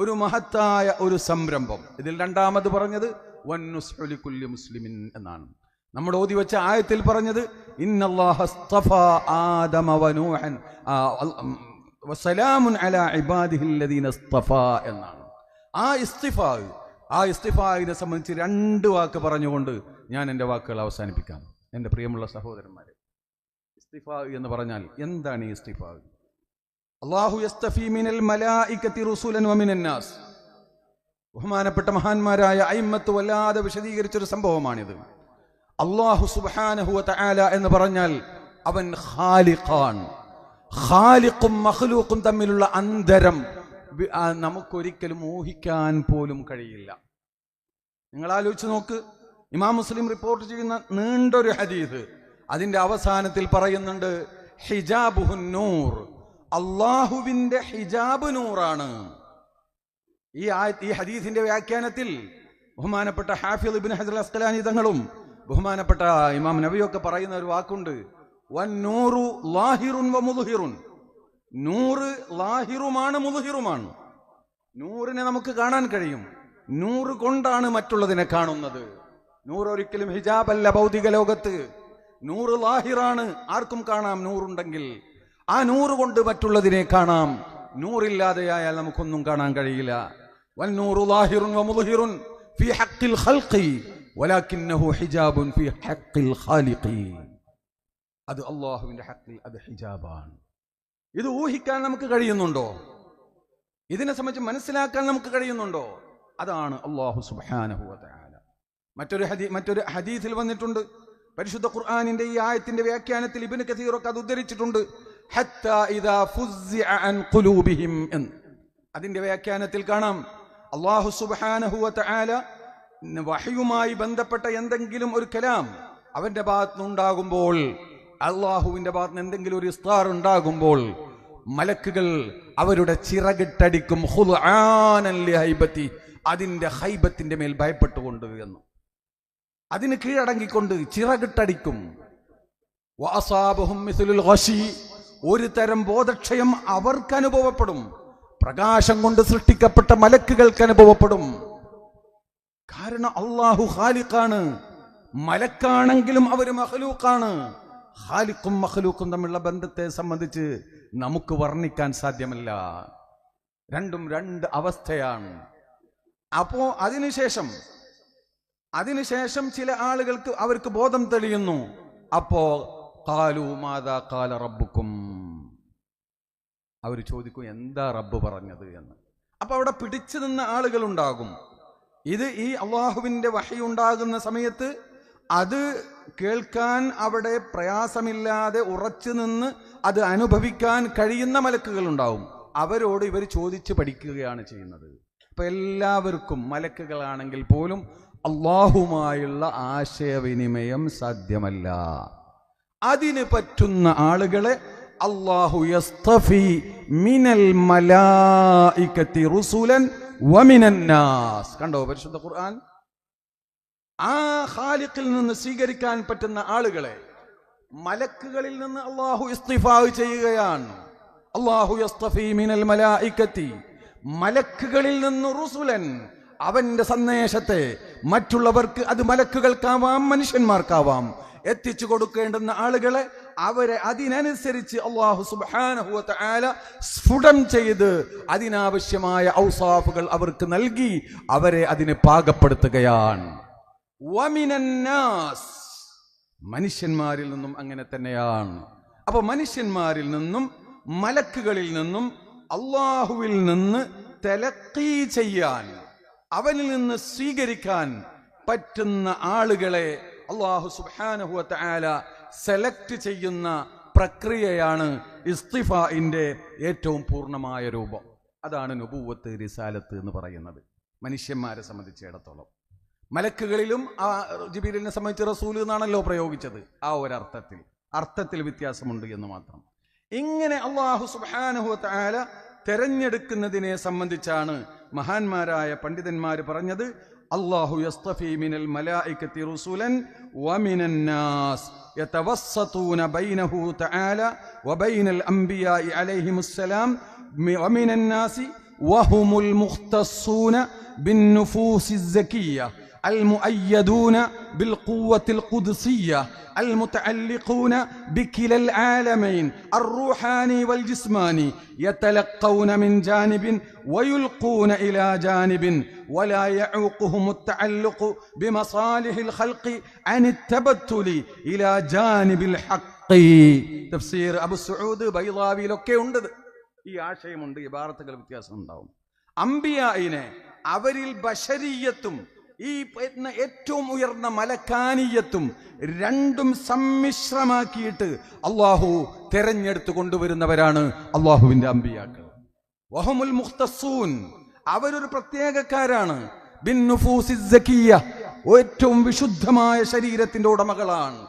ഒരു മഹത്തായ ഒരു സംരംഭം, ഇതിൽ രണ്ടാമത് പറഞ്ഞത് വന്നുസ്ഹു ലികുല്ലി മുസ്ലിമിൻ എന്നാണ്. നമ്മൾ ഓതി വെച്ച ആയത്തിൽ പറഞ്ഞത് ഇന്നല്ലാഹ ഇസ്തഫാ ആദമ വനൂഹൻ വസലാമുൻ അലാ ഇബാദിഹില്ലദീന ഇസ്തഫാ എന്നാണ്. ആ ഇസ്തിഫായിനെ സംബന്ധിച്ച് 2 വാക്ക് പറഞ്ഞുകൊണ്ട് ഞാൻ എൻ്റെ വാക്കുകൾ അവസാനിപ്പിക്കാം. എൻ്റെ പ്രിയമുള്ള സഹോദരന്മാരെ, ഇസ്തിഫാ എന്ന് പറഞ്ഞാൽ എന്താണ് ഈ ഇസ്തിഫാ? അല്ലാഹു യസ്തഫി മിനൽ മലായികതി റുസുലൻ വമിനൻ നാസ്. ബഹുമാനപ്പെട്ട മഹാന്മാരായ അയിമ്മത്ത് വല്ലാതെ വിശദീകരിച്ചൊരു സംഭവമാണിത്. അല്ലാഹു സുബ്ഹാനഹു വ തആല എന്ന് പറഞ്ഞാൽ അവൻ ഖാലിഖാൻ. ഖാലിഖും മഖ്ലൂഖും തമ്മിലുള്ള അന്തരം നമുക്കൊരിക്കലും ഊഹിക്കാൻ പോലും കഴിയില്ല. നിങ്ങൾ ആലോചിച്ച് നോക്ക്. ഇമാം മുസ്ലിം റിപ്പോർട്ട് ചെയ്യുന്ന നീണ്ടൊരു ഹദീസ്, അതിന്റെ അവസാനത്തിൽ പറയുന്നുണ്ട് ഹിജാബുഹുൻ നൂർ, അള്ളാഹുവിന്റെ ഹിജാബ് നൂറാണ്. ഈ ഹദീസിന്റെ വ്യാഖ്യാനത്തിൽ ബഹുമാനപ്പെട്ട ഹാഫിദ് ഇബ്നു ഹജർ അസ്ഖലാനി തങ്ങളും ബഹുമാനപ്പെട്ട ഇമാം നബിയൊക്കെ പറയുന്ന ഒരു വാക്കുണ്ട്, വന്നൂറു ലാഹിറുൻ വമുദ്ഹിറുൻ. നൂറ് ലാഹിറുമാണ് മുദ്ഹിറുമാണ്. നൂറിനെ നമുക്ക് കാണാൻ കഴിയും, നൂറ് കൊണ്ടാണ് മറ്റുള്ളതിനെ കാണുന്നത്. നൂറ് ഒരിക്കലും ഹിജാബല്ല ഭൗതിക ലോകത്ത്. നൂറ് ലാഹിറാണ്, ആർക്കും കാണാം നൂറുണ്ടെങ്കിൽ. ആ നൂറ് കൊണ്ട് മറ്റുള്ളതിനെ കാണാം. നൂറില്ലാതെയായാൽ നമുക്കൊന്നും കാണാൻ കഴിയില്ല. വന്നൂറു ലാഹിറുൻ വമുദ്ഹിറുൻ ഫീ ഹഖ്ഖിൽ ഖൽഖി വലാകിന്നഹു ഹിജാബുൻ ഫീ ഹഖ്ഖിൽ ഖാലിഖി. അത് അല്ലാഹുവിന്റെ ഹഖ്ഖിൽ അത് ഹിജാബാണ്. ഇത് ഊഹിക്കാൻ നമുക്ക് കഴിയുന്നുണ്ടോ? ഇതിനെ സംബന്ധിച്ച് മനസ്സിലാക്കാൻ നമുക്ക് കഴിയുന്നുണ്ടോ? അതാണ് അല്ലാഹു സുബ്ഹാനഹു വ തആല. മറ്റൊരു ഹദീസിൽ വന്നിട്ടുണ്ട്, പരിശുദ്ധ ഖുർആനിന്റെ ഈ ആയത്തിന്റെ വ്യാഖ്യാനത്തിൽ ഇബ്നു കസീറൊക്കെ അത് ഉദ്ധരിച്ചിട്ടുണ്ട്, ഹത്താ ഇദാ ഫുസ്സിഅ അൻ ഖുലൂബിഹിം എന്ന്. അതിന്റെ വ്യാഖ്യാനത്തിൽ കാണാം, അല്ലാഹു സുബ്ഹാനഹു വ തആല വഹയുമായി ബന്ധപ്പെട്ട എന്തെങ്കിലും ഒരു കലാം അവന്റെ ഭാഗത്തുനിന്ന് ഉണ്ടാകുമ്പോൾ, അള്ളാഹുവിന്റെ ഭാഗത്ത് നിന്ന് എന്തെങ്കിലും ഒരു ഇസ്താർ ഉണ്ടാകുമ്പോൾ മലക്കുകൾ അവരുടെ ചിറകിട്ടടിക്കും, ഖുൽആനൻ ലിഹൈബത്തി, അതിന്റെ ഹൈബത്തിന്റെ മേൽ ഭയപ്പെട്ടുകൊണ്ട് എന്ന്, അതിന് കീഴടങ്ങിക്കൊണ്ട് ചിറകിട്ടടിക്കും. വഅസാബഹും മിസ്ലുൽ ഗശി, ഒരു തരം ബോധക്ഷയം അവർക്ക് അനുഭവപ്പെടും. പ്രകാശം കൊണ്ട് സൃഷ്ടിക്കപ്പെട്ട മലക്കുകൾക്ക് അനുഭവപ്പെടും. കാരണം അല്ലാഹു ഖാലിഖാണ്. മലക്കാണെങ്കിലും അവർ മഖ്ലൂഖാണ്. ഖാലിഖും മഖ്ലൂഖും തമ്മിലുള്ള ബന്ധത്തെ സംബന്ധിച്ച് നമുക്ക് വർണ്ണിക്കാൻ സാധ്യമല്ല. രണ്ടും രണ്ട് അവസ്ഥയാണ്. അപ്പോ അതിനുശേഷം ചില ആളുകൾക്ക് അവർക്ക് ബോധം തെളിയുന്നു. അപ്പോ ഖാലു മാദാ ഖാല റബ്ബുക്കും, അവർ ചോദിക്കും എന്താ റബ്ബ് പറഞ്ഞത് എന്ന്. അപ്പൊ അവിടെ പിടിച്ചു നിന്ന ആളുകൾ ഉണ്ടാകും. ഇത് ഈ അള്ളാഹുവിന്റെ വഹി ഉണ്ടാകുന്ന സമയത്ത് അത് കേൾക്കാൻ അവിടെ പ്രയാസമില്ലാതെ ഉറച്ചു നിന്ന് അത് അനുഭവിക്കാൻ കഴിയുന്ന മലക്കുകൾ ഉണ്ടാവും. അവരോട് ഇവർ ചോദിച്ച് പഠിക്കുകയാണ് ചെയ്യുന്നത്. അപ്പൊ എല്ലാവർക്കും മലക്കുകളാണെങ്കിൽ പോലും അള്ളാഹുമായുള്ള ആശയവിനിമയം സാധ്യമല്ല. അതിന് പറ്റുന്ന ആളുകളെ അല്ലാഹു യസ്തഫി മിനൽ മലായികതി റുസുലൻ വമിനൻ നാസ്. കണ്ടോ പരിശുദ്ധ ഖുർആൻ? ആ ഖാലിഖിൽ നിന്ന് സ്വീകരിക്കാൻ പറ്റുന്ന ആളുകളെ മലക്കുകളിൽ നിന്ന് അല്ലാഹു ഇസ്തിഫാ ചെയ്യുകയാണ്. അല്ലാഹു യസ്തഫി മിനൽ മലായികതി, മലക്കുകളിൽ നിന്ന് റുസുലൻ, അവന്റെ സന്ദേശത്തെ മറ്റുള്ളവർക്ക്, അത് മലക്കുകൾക്കാവാം മനുഷ്യന്മാർക്കാവാം, എത്തിച്ചു കൊടുക്കേണ്ടുന്ന ആളുകളെ അവരെ അതിനനുസരിച്ച് അല്ലാഹു സുബ്ഹാനഹു വ തആല സ്ഫുടം ചെയ്ത് അതിനാവശ്യമായ ഔസാഫുകൾ അവർക്ക് നൽകി അവരെ അതിന് പാകപ്പെടുത്തുകയാണ്. വമിനൻ നാസ്, മനുഷ്യന്മാരിൽ നിന്നും അങ്ങനെ തന്നെയാണ്. അപ്പൊ മനുഷ്യന്മാരിൽ നിന്നും മലക്കുകളിൽ നിന്നും അല്ലാഹുവിൽ നിന്ന് തലഖീ ചെയ്യാൻ, അവനിൽ നിന്ന് സ്വീകരിക്കാൻ പറ്റുന്ന ആളുകളെ അല്ലാഹു സുബ്ഹാനഹു വ തആല സെലക്ട് ചെയ്യുന്ന പ്രക്രിയയാണ് ഇസ്തിഫാഇന്റെ ഏറ്റവും പൂർണ്ണമായ രൂപം. അതാണ് നുബുവത്ത്, റിസാലത്ത് എന്ന് പറയുന്നത് മനുഷ്യന്മാരെ സംബന്ധിച്ചിടത്തോളം. മലക്കുകളിലും ജിബ്രീലിനെ സംബന്ധിച്ച് റസൂൽ എന്നാണല്ലോ പ്രയോഗിച്ചത്. ആ ഒരർത്ഥത്തിൽ വ്യത്യാസമുണ്ട് എന്ന് മാത്രം. ഇങ്ങനെ അല്ലാഹു സുബ്ഹാനഹു വ തആല തെരഞ്ഞെടുക്കുന്നതിനെ സംബന്ധിച്ചാണ് മഹാന്മാരായ പണ്ഡിതന്മാർ പറഞ്ഞത്, അല്ലാഹു യസ്തഫി മിനൽ മലായികതി റുസുലൻ വമിനൻ നാസ് യതവസ്സതൂന ബൈനഹു തആല വബൈനൽ അംബിയാഇ അലൈഹിമുസ്സലാം വമിനൻ നാസി വഹുമുൽ മുഖ്തസ്സൂന ബിന്നുഫൂസി الزكية المؤيدون بالقوة القدسية المتعلقون بكلا العالمين الروحاني والجسماني يتلقون من جانب ويلقون إلى جانب ولا يعوقهم التعلق بمصالح الخلق عن التبتل إلى جانب الحق തഫ്സീർ അബു സഊദ് ബൈളാവിയിലൊക്കെ ഉണ്ട്. ഈ ആശയമുണ്ട്. ഇബാറത്തുകൾ വ്യത്യാസം ഉണ്ടാവും. അംബിയായിനെ അവരിൽ ബശരീയത്തും ഈ ഏറ്റവും ഉയർന്ന മലക്കാനീയത്തും രണ്ടും സമ്മിശ്രമാക്കിയിട്ട് അള്ളാഹു തെരഞ്ഞെടുത്ത് കൊണ്ടുവരുന്നവരാണ് അള്ളാഹുവിന്റെ അംബിയാക്കൾ. വഹുമുൽ മുഖ്തസൂൻ, അവരൊരു പ്രത്യേകക്കാരാണ്. ബിൻ നുഫൂസി സക്കിയ്യ, ഏറ്റവും വിശുദ്ധമായ ശരീരത്തിന്റെ ഉടമകളാണ്.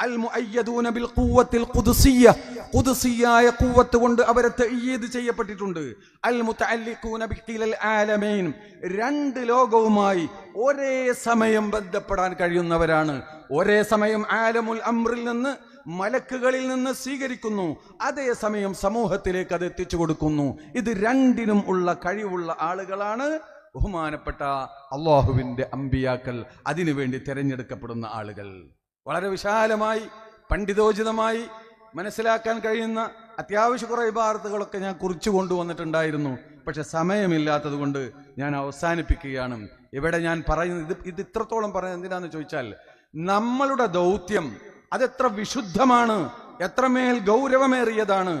അൽ മുഅയ്യദൂന ബിൽ ഖുവ്വത്തിൽ ഖുദ്സിയ്യ, ഖുദ്സിയായ ഖുവ്വത്ത് കൊണ്ട് അവരെ തഅയ്യീദ് ചെയ്യപ്പെട്ടിട്ടുണ്ട്. അൽ മുതഅല്ലിഖൂന ബിഖിലൽ ആലമീൻ, രണ്ട് ലോകവുമായി ഒരേ സമയം ബന്ധപ്പെടാൻ കഴിയുന്നവരാണ്. ഒരേ സമയം ആലമുൽ അംറിൽ നിന്ന്, മലക്കുകളിൽ നിന്ന് സ്വീകരിക്കുന്നു, അതേ സമയം സമൂഹത്തിലേക്ക് അത് എത്തിച്ചു കൊടുക്കുന്നു. ഇത് രണ്ടിനും ഉള്ള കഴിവുള്ള ആളുകളാണ് ബഹുമാനപ്പെട്ട അള്ളാഹുവിന്റെ അമ്പിയാക്കൾ, അതിനുവേണ്ടി തിരഞ്ഞെടുക്കപ്പെടുന്ന ആളുകൾ. വളരെ വിശാലമായി പണ്ഡിതോചിതമായി മനസ്സിലാക്കാൻ കഴിയുന്ന അത്യാവശ്യ കുറെ ഇബാറത്തുകളൊക്കെ ഞാൻ കുറിച്ചു കൊണ്ടുവന്നിട്ടുണ്ടായിരുന്നു. പക്ഷെ സമയമില്ലാത്തത് കൊണ്ട് ഞാൻ അവസാനിപ്പിക്കുകയാണ്. ഇവിടെ ഞാൻ പറയുന്നത് ഇത് ഇത്രത്തോളം പറയുന്നത് എന്തിനാന്ന് ചോദിച്ചാൽ, നമ്മളുടെ ദൗത്യം അതെത്ര വിശുദ്ധമാണ്, എത്രമേൽ ഗൗരവമേറിയതാണ്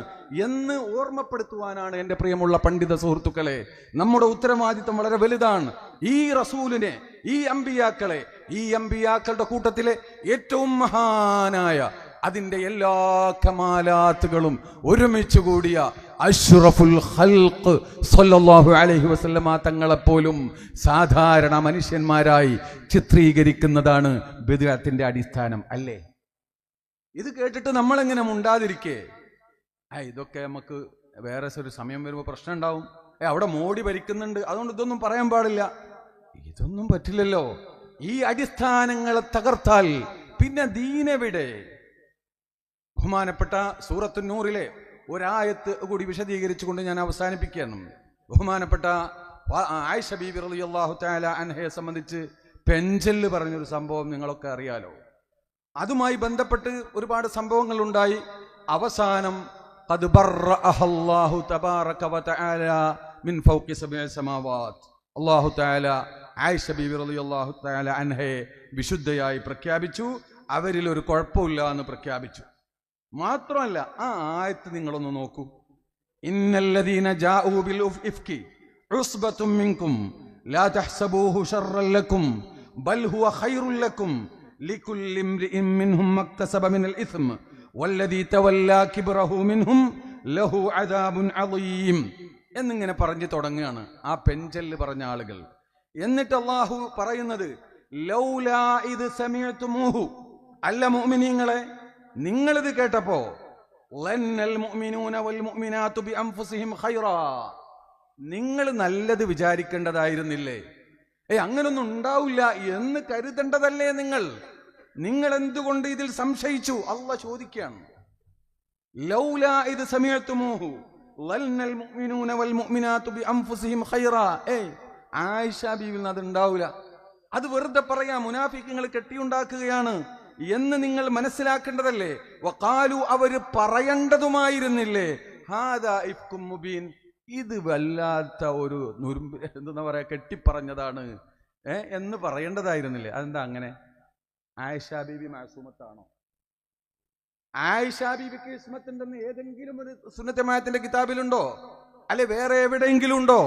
എന്ന് ഓർമ്മപ്പെടുത്തുവാനാണ് എൻ്റെ പ്രിയമുള്ള പണ്ഡിത സുഹൃത്തുക്കളെ. നമ്മുടെ ഉത്തരവാദിത്വം വളരെ വലുതാണ്. ഈ റസൂലിനെ, ഈ അമ്പിയാക്കളെ, ഈ അമ്പിയാക്കളുടെ കൂട്ടത്തിലെ ഏറ്റവും മഹാനായ, അതിൻ്റെ എല്ലാ കമാലാത്തുകളും ഒരുമിച്ച് കൂടിയ അഷ്റഫുൽ ഖൽഖ് സല്ലല്ലാഹു അലൈഹി വസല്ലമ തങ്ങളെപ്പോലും സാധാരണ മനുഷ്യന്മാരായി ചിത്രീകരിക്കുന്നതാണ് ബിദ്അത്തിന്റെ അടിസ്ഥാനം അല്ലേ? ഇത് കേട്ടിട്ട് നമ്മളെങ്ങനെ മുണ്ടാതിരിക്കേ? ഇതൊക്കെ നമുക്ക് വേറെ ഒരു സമയം വരുമ്പോൾ പ്രശ്നം ഉണ്ടാവും. അവിടെ മോഡി ഭരിക്കുന്നുണ്ട്, അതുകൊണ്ട് ഇതൊന്നും പറയാൻ പാടില്ല. ഇതൊന്നും പറ്റില്ലല്ലോ. ഈ അടിസ്ഥാനങ്ങളെ തകർത്താൽ പിന്നെ ദീനെവിടെ? ബഹുമാനപ്പെട്ട സൂറത്തു നൂറിലെ ഒരായത്ത് കൂടി വിശദീകരിച്ചുകൊണ്ട് ഞാൻ അവസാനിപ്പിക്കുകയാണ്. ബഹുമാനപ്പെട്ട ആയിഷ ബീബി റളിയല്ലാഹു തആല അൻഹയെ സംബന്ധിച്ച് പെൻചെല്ല് പറഞ്ഞൊരു സംഭവം നിങ്ങളൊക്കെ അറിയാലോ. അതുമായി ബന്ധപ്പെട്ട് ഒരുപാട് സംഭവങ്ങൾ ഉണ്ടായി. അവസാനം ഖദ് ബർറഅഹല്ലാഹു തബാറക വതആല മിൻ ഫൗഖി സബ്ഇ സമാവാത്, അല്ലാഹു തആല ആയിഷ ബീബി റളിയല്ലാഹു തആല അൻഹയെ വിശുദ്ധയായി പ്രഖ്യാപിച്ചു. അവരിൽ ഒരു കുഴപ്പമില്ല എന്ന് പ്രഖ്യാപിച്ചു. മാത്രമല്ല, ആ ആയത്ത് നിങ്ങളൊന്ന് നോക്കൂ. ഇന്നല്ലദീന ജാഊ ബിൽ ഇഫ്കി ഉസ്ബത്തും മിൻകും ലാ തഹ്സബൂഹു ശർറൻ ലക്കും ബൽ ഹുവ ഖൈറുൻ ലക്കും ലികുല്ലി ഇംറിഇൻ മിൻഹും മക്തസബ മിനൽ ഇസ്ം വല്ലദീ തവല്ലാ കിബ്റഹു മിൻഹും ലഹു അദാബുൻ അളീം എന്നിങ്ങനെ പറഞ്ഞു തുടങ്ങുകയാണ് ആ പെൻചെല്ല് പറഞ്ഞ ആളുകൾ. എന്നിട്ട് അല്ലാഹു പറയുന്നത്, ലൗലാ ഇദ് സമിഅ്തുമൂഹു, അല്ല മുഅ്മിനീങ്ങളെ, നിങ്ങളിത് കേട്ടപ്പോ, ലന്നൽ മുഅ്മിനൂന വൽ മുഅ്മിനാതു ബിഅൻഫുസിഹിം ഖൈറാ, നിങ്ങൾ നല്ലത് വിചാരിക്കേണ്ടതായിരുന്നില്ലേ? അങ്ങനൊന്നും ഉണ്ടാവില്ല എന്ന് കരുതേണ്ടതല്ലേ നിങ്ങൾ എന്തുകൊണ്ട് ഇതിൽ സംശയിച്ചു? അല്ലാഹ് ചോദിക്കുകയാണ്. ലൗലാ ഇദ് സമിഅ്തുമൂഹു ലന്നൽ മുഅ്മിനൂന വൽ മുഅ്മിനാതു ബിഅൻഫുസിഹിം ഖൈറാ. ആയിഷ ബീവിൽ അത് ഉണ്ടാവില്ല, അത് വെറുതെ പറയാം, മുനാഫിക്കുകൾ കെട്ടിയുണ്ടാക്കുകയാണ് എന്ന് നിങ്ങൾ മനസ്സിലാക്കേണ്ടതല്ലേ? വഖാലു, അവര് പറയേണ്ടതുമായിരുന്നില്ലേ, ഹാദാ ഇഫ്കും മുബീൻ, ഇത് വല്ലാത്ത ഒരു എന്താ പറയാ, കെട്ടിപ്പറഞ്ഞതാണ് എന്ന് പറയേണ്ടതായിരുന്നില്ലേ? അതെന്താ അങ്ങനെ? ആയിഷ ബീബി മാസൂമത്താണോ? ആയിഷ ബീബിക്ക് ഇസ്മത്തുണ്ടെന്ന് ഏതെങ്കിലും ഒരു സുന്നത്തമായത്തിന്റെ കിതാബിലുണ്ടോ? അല്ലെ വേറെ എവിടെയെങ്കിലും ഉണ്ടോ?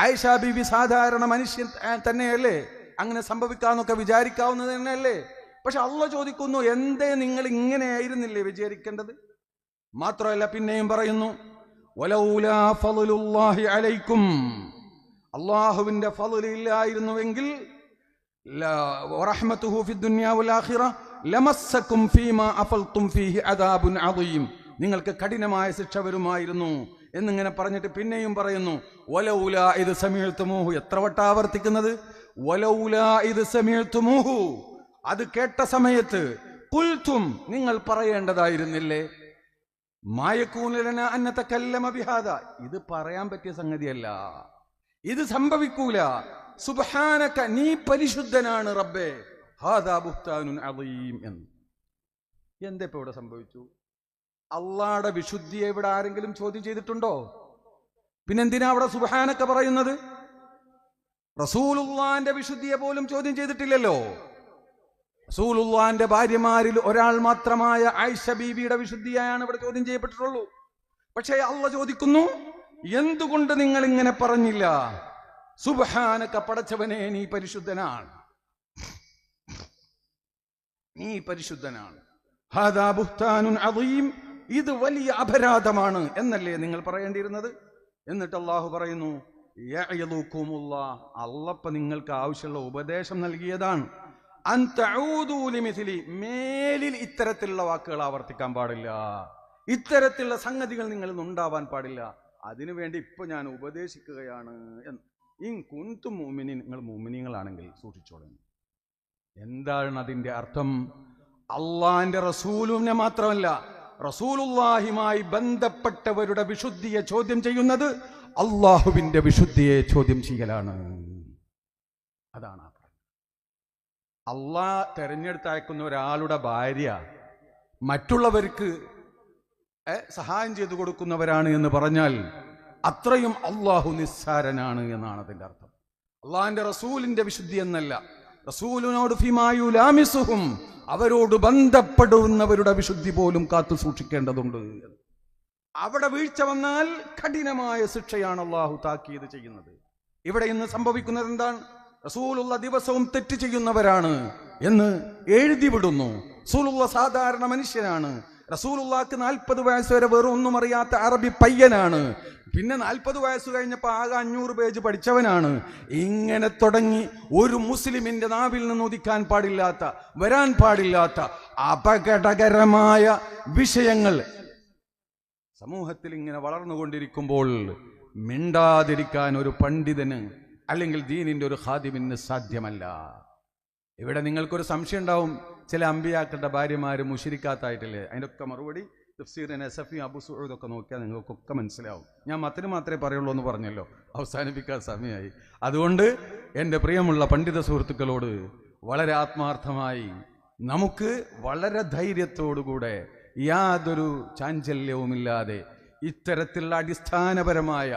ആയിഷ ബീബി സാധാരണ മനുഷ്യൻ തന്നെയല്ലേ, അങ്ങനെ സംഭവിക്കാന്നൊക്കെ വിചാരിക്കാവുന്നത് തന്നെയല്ലേ? പക്ഷെ അള്ളാഹ് ചോദിക്കുന്നു, എന്തേ നിങ്ങൾ ഇങ്ങനെയായിരുന്നില്ലേ വിചാരിക്കേണ്ടത്? മാത്രമല്ല പിന്നെയും പറയുന്നു, വലൗലാ ഫളലുല്ലാഹി അലൈക്കും, അള്ളാഹുവിന്റെ ഫളൽ ഇല്ലായിരുന്നുവെങ്കിൽ, വറഹ്മതുഹു ഫിദ്ദുനിയ വൽ ആഖിറ ലമസ്സകും ഫീമാ അഫൽതും ഫീഹി അദാബുൻ അളീം, നിങ്ങൾക്ക് കഠിനമായ ശിക്ഷ വരുമായിരുന്നു എന്നിങ്ങനെ പറഞ്ഞിട്ട് പിന്നെയും പറയുന്നു, വലൗലാ ഇദ് സമിഅ്തുമൂഹു, എത്ര വട്ട ആവർത്തിക്കുന്നത്? വലൗലാ ഇദ് സമിഅ്തുമൂഹു, അത് കേട്ട സമയത്ത്, ഖുൽതും, നിങ്ങൾ പറയേണ്ടതായിരുന്നില്ലേ, മായകൂനു ലനാ അൻ നതകല്ലമ ബിഹാദാ, ഇത് പറയാൻ പറ്റിയ സംഗതിയല്ല, ഇത് സംഭവിക്കൂല, സുബ്ഹാനക, നീ പരിശുദ്ധനാണ് റബ്ബേ, ഹാദാ ബുഹ്താനുൻ അളീം എന്ന്. എന്തെപ്പോ ഇവിടെ സംഭവിച്ചു? അള്ളാഹുടെ വിശുദ്ധിയെ ഇവിടെ ആരെങ്കിലും ചോദ്യം ചെയ്തിട്ടുണ്ടോ? പിന്നെന്തിനാ അവിടെ സുബ്ഹാനക പറയുന്നത്? റസൂലുള്ളാഹിന്റെ വിശുദ്ധിയെ പോലും ചോദ്യം ചെയ്തിട്ടില്ലല്ലോ. റസൂലുള്ളാഹിന്റെ ഭാര്യമാരിൽ ഒരാൾ മാത്രമായ ആയിഷ ബീവിയുടെ വിശുദ്ധിയാണ് ഇവിടെ ചോദ്യം ചെയ്യപ്പെട്ടിട്ടുള്ളൂ. പക്ഷേ അള്ളാഹ് ചോദിക്കുന്നു, എന്തുകൊണ്ട് നിങ്ങൾ ഇങ്ങനെ പറഞ്ഞില്ല? സുബ്ഹാനക, പടച്ചവനെ നീ പരിശുദ്ധനാണ്, നീ പരിശുദ്ധനാണ്. ഹാദാ ബുഹ്താനുൻ അദീം, ഇത് വലിയ അപരാധമാണ് എന്നല്ലേ നിങ്ങൾ പറയേണ്ടിയിരുന്നത്? എന്നിട്ട് അള്ളാഹു പറയുന്നു, യഅ്യദുകുമുല്ലാഹ്, അള്ളപ്പ നിങ്ങൾക്ക് ആവശ്യമുള്ള ഉപദേശം നൽകിയതാണ്. അൻ തഊദൂ ലിമിസ്ലി, മേലിൽ ഇത്തരത്തിലുള്ള വാക്കുകൾ ആവർത്തിക്കാൻ പാടില്ല, ഇത്തരത്തിലുള്ള സംഗതികൾ നിങ്ങളിൽ ഉണ്ടാവാൻ പാടില്ല. അതിനുവേണ്ടി ഇപ്പൊ ഞാൻ ഉപദേശിക്കുകയാണ് എന്ന്. ഇൻ കുൻതും മുഅ്മിനീൻ, നിങ്ങൾ മുഅ്മിനീങ്ങളാണെങ്കിൽ സൂക്ഷിച്ചോളൂ. എന്താണ് അതിന്റെ അർത്ഥം? അള്ളാന്റെ റസൂലിനെ മാത്രമല്ല, റസൂലുള്ളാഹിയുമായി ബന്ധപ്പെട്ടവരുടെ വിശുദ്ധിയെ ചോദ്യം ചെയ്യുന്നത് അള്ളാഹുവിന്റെ വിശുദ്ധിയെ ചോദ്യം ചെയ്യലാണ്. അതാണ് അള്ളാഹ് തെരഞ്ഞെടുത്തയക്കുന്ന ഒരാളുടെ ഭാര്യ മറ്റുള്ളവർക്ക് സഹായം ചെയ്തു കൊടുക്കുന്നവരാണ് എന്ന് പറഞ്ഞാൽ അത്രയും അള്ളാഹു നിസ്സാരനാണ് എന്നാണ് അതിന്റെ അർത്ഥം. അള്ളാഹിന്റെ റസൂലിന്റെ വിശുദ്ധി എന്നല്ല, റസൂലിനോട് ഫിമായുലാമിസുഹും, അവരോട് ബന്ധപ്പെടുന്നവരുടെ വിശുദ്ധി പോലും കാത്തു സൂക്ഷിക്കേണ്ടതുണ്ട്. അവിടെ വീഴ്ച വന്നാൽ കഠിനമായ ശിക്ഷയാണ് അള്ളാഹു താക്കീത് ചെയ്യുന്നത്. ഇവിടെ ഇന്ന് സംഭവിക്കുന്നത് എന്താണ്? റസൂലുള്ള ദിവസവും തെറ്റ് ചെയ്യുന്നവരാണ് എന്ന് എഴുതി വിടുന്നു. റസൂലുള്ള സാധാരണ മനുഷ്യനാണ്. റസൂലുള്ളാഹിക്ക് 40 വയസ്സ് വരെ വേറെ ഒന്നും അറിയാത്ത അറബി പയ്യനാണ്. പിന്നെ 40 വയസ്സ് കഴിഞ്ഞപ്പോൾ ആകെ 500 പേജ് പഠിച്ചവനാണ്. ഇങ്ങനെ തുടങ്ങി ഒരു മുസ്ലിമിന്റെ നാവിൽ നിന്ന് ഉദിക്കാൻ പാടില്ലാത്ത, വരാൻ പാടില്ലാത്ത അപകടകരമായ വിഷയങ്ങൾ സമൂഹത്തിൽ ഇങ്ങനെ വളർന്നുകൊണ്ടിരിക്കുമ്പോൾ മിണ്ടാതിരിക്കാൻ ഒരു പണ്ഡിതന് അല്ലെങ്കിൽ ദീനിന്റെ ഒരു ഖാദിമിന് സാധ്യമല്ല. ഇവിടെ നിങ്ങൾക്കൊരു സംശയം ഉണ്ടാവും, ചില അമ്പിയാക്കളുടെ ഭാര്യമാര് മുശ്രിക്കാത്തായിട്ടില്ലേ? അതിൻ്റെയൊക്കെ മറുപടി തഫ്സീറിനെ സഫി അബു സുഊദ് ഒക്കെ നോക്കിയാൽ നിങ്ങൾക്കൊക്കെ മനസ്സിലാവും. ഞാൻ മത്തിന് മാത്രമേ പറയുള്ളൂ എന്ന് പറഞ്ഞല്ലോ, അവസാനിപ്പിക്കാൻ സമയമായി. അതുകൊണ്ട് എൻ്റെ പ്രിയമുള്ള പണ്ഡിത സുഹൃത്തുക്കളോട് വളരെ ആത്മാർത്ഥമായി നമുക്ക് വളരെ ധൈര്യത്തോടുകൂടെ യാതൊരു ചാഞ്ചല്യവുമില്ലാതെ ഇത്തരത്തിലുള്ള അടിസ്ഥാനപരമായ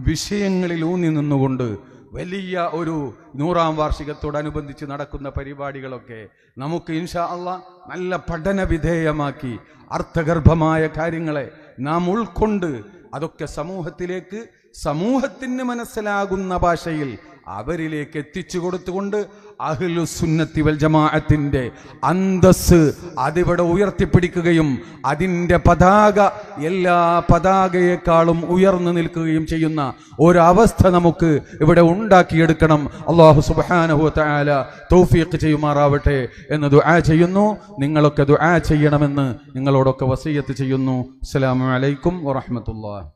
വിഷയങ്ങളിൽ ഊന്നി നിന്നുകൊണ്ട് വലിയ ഒരു 100ാം വാർഷികത്തോടനുബന്ധിച്ച് നടക്കുന്ന പരിപാടികളൊക്കെ നമുക്ക് ഇൻഷാ അല്ലാഹ് നല്ല പഠന വിധേയമാക്കി അർത്ഥഗർഭമായ കാര്യങ്ങളെ നാം ഉൾക്കൊണ്ട് അതൊക്കെ സമൂഹത്തിന് മനസ്സിലാകുന്ന ഭാഷയിൽ അവരിലേക്ക് എത്തിച്ചു കൊടുത്തുകൊണ്ട് അഹ്ലുസുന്നത്തി വൽ ജമാഅത്തിന്റെ അന്തസ് അതിവിടെ ഉയർത്തിപ്പിടിക്കുകയും അതിൻ്റെ പതാക എല്ലാ പതാകയെക്കാളും ഉയർന്നു നിൽക്കുകയും ചെയ്യുന്ന ഒരവസ്ഥ നമുക്ക് ഇവിടെ ഉണ്ടാക്കിയെടുക്കണം. അല്ലാഹു സുബ്ഹാനഹു വ തആല തൗഫീഖ് ചെയ്യുമാറാവട്ടെ എന്ന് ദുആ ചെയ്യുന്നു. നിങ്ങളൊക്കെ ദുആ ചെയ്യണമെന്ന് നിങ്ങളോടൊക്കെ വസിയ്യത്ത് ചെയ്യുന്നു. അസ്സലാമു അലൈക്കും വറഹ്മത്തുള്ളാഹി.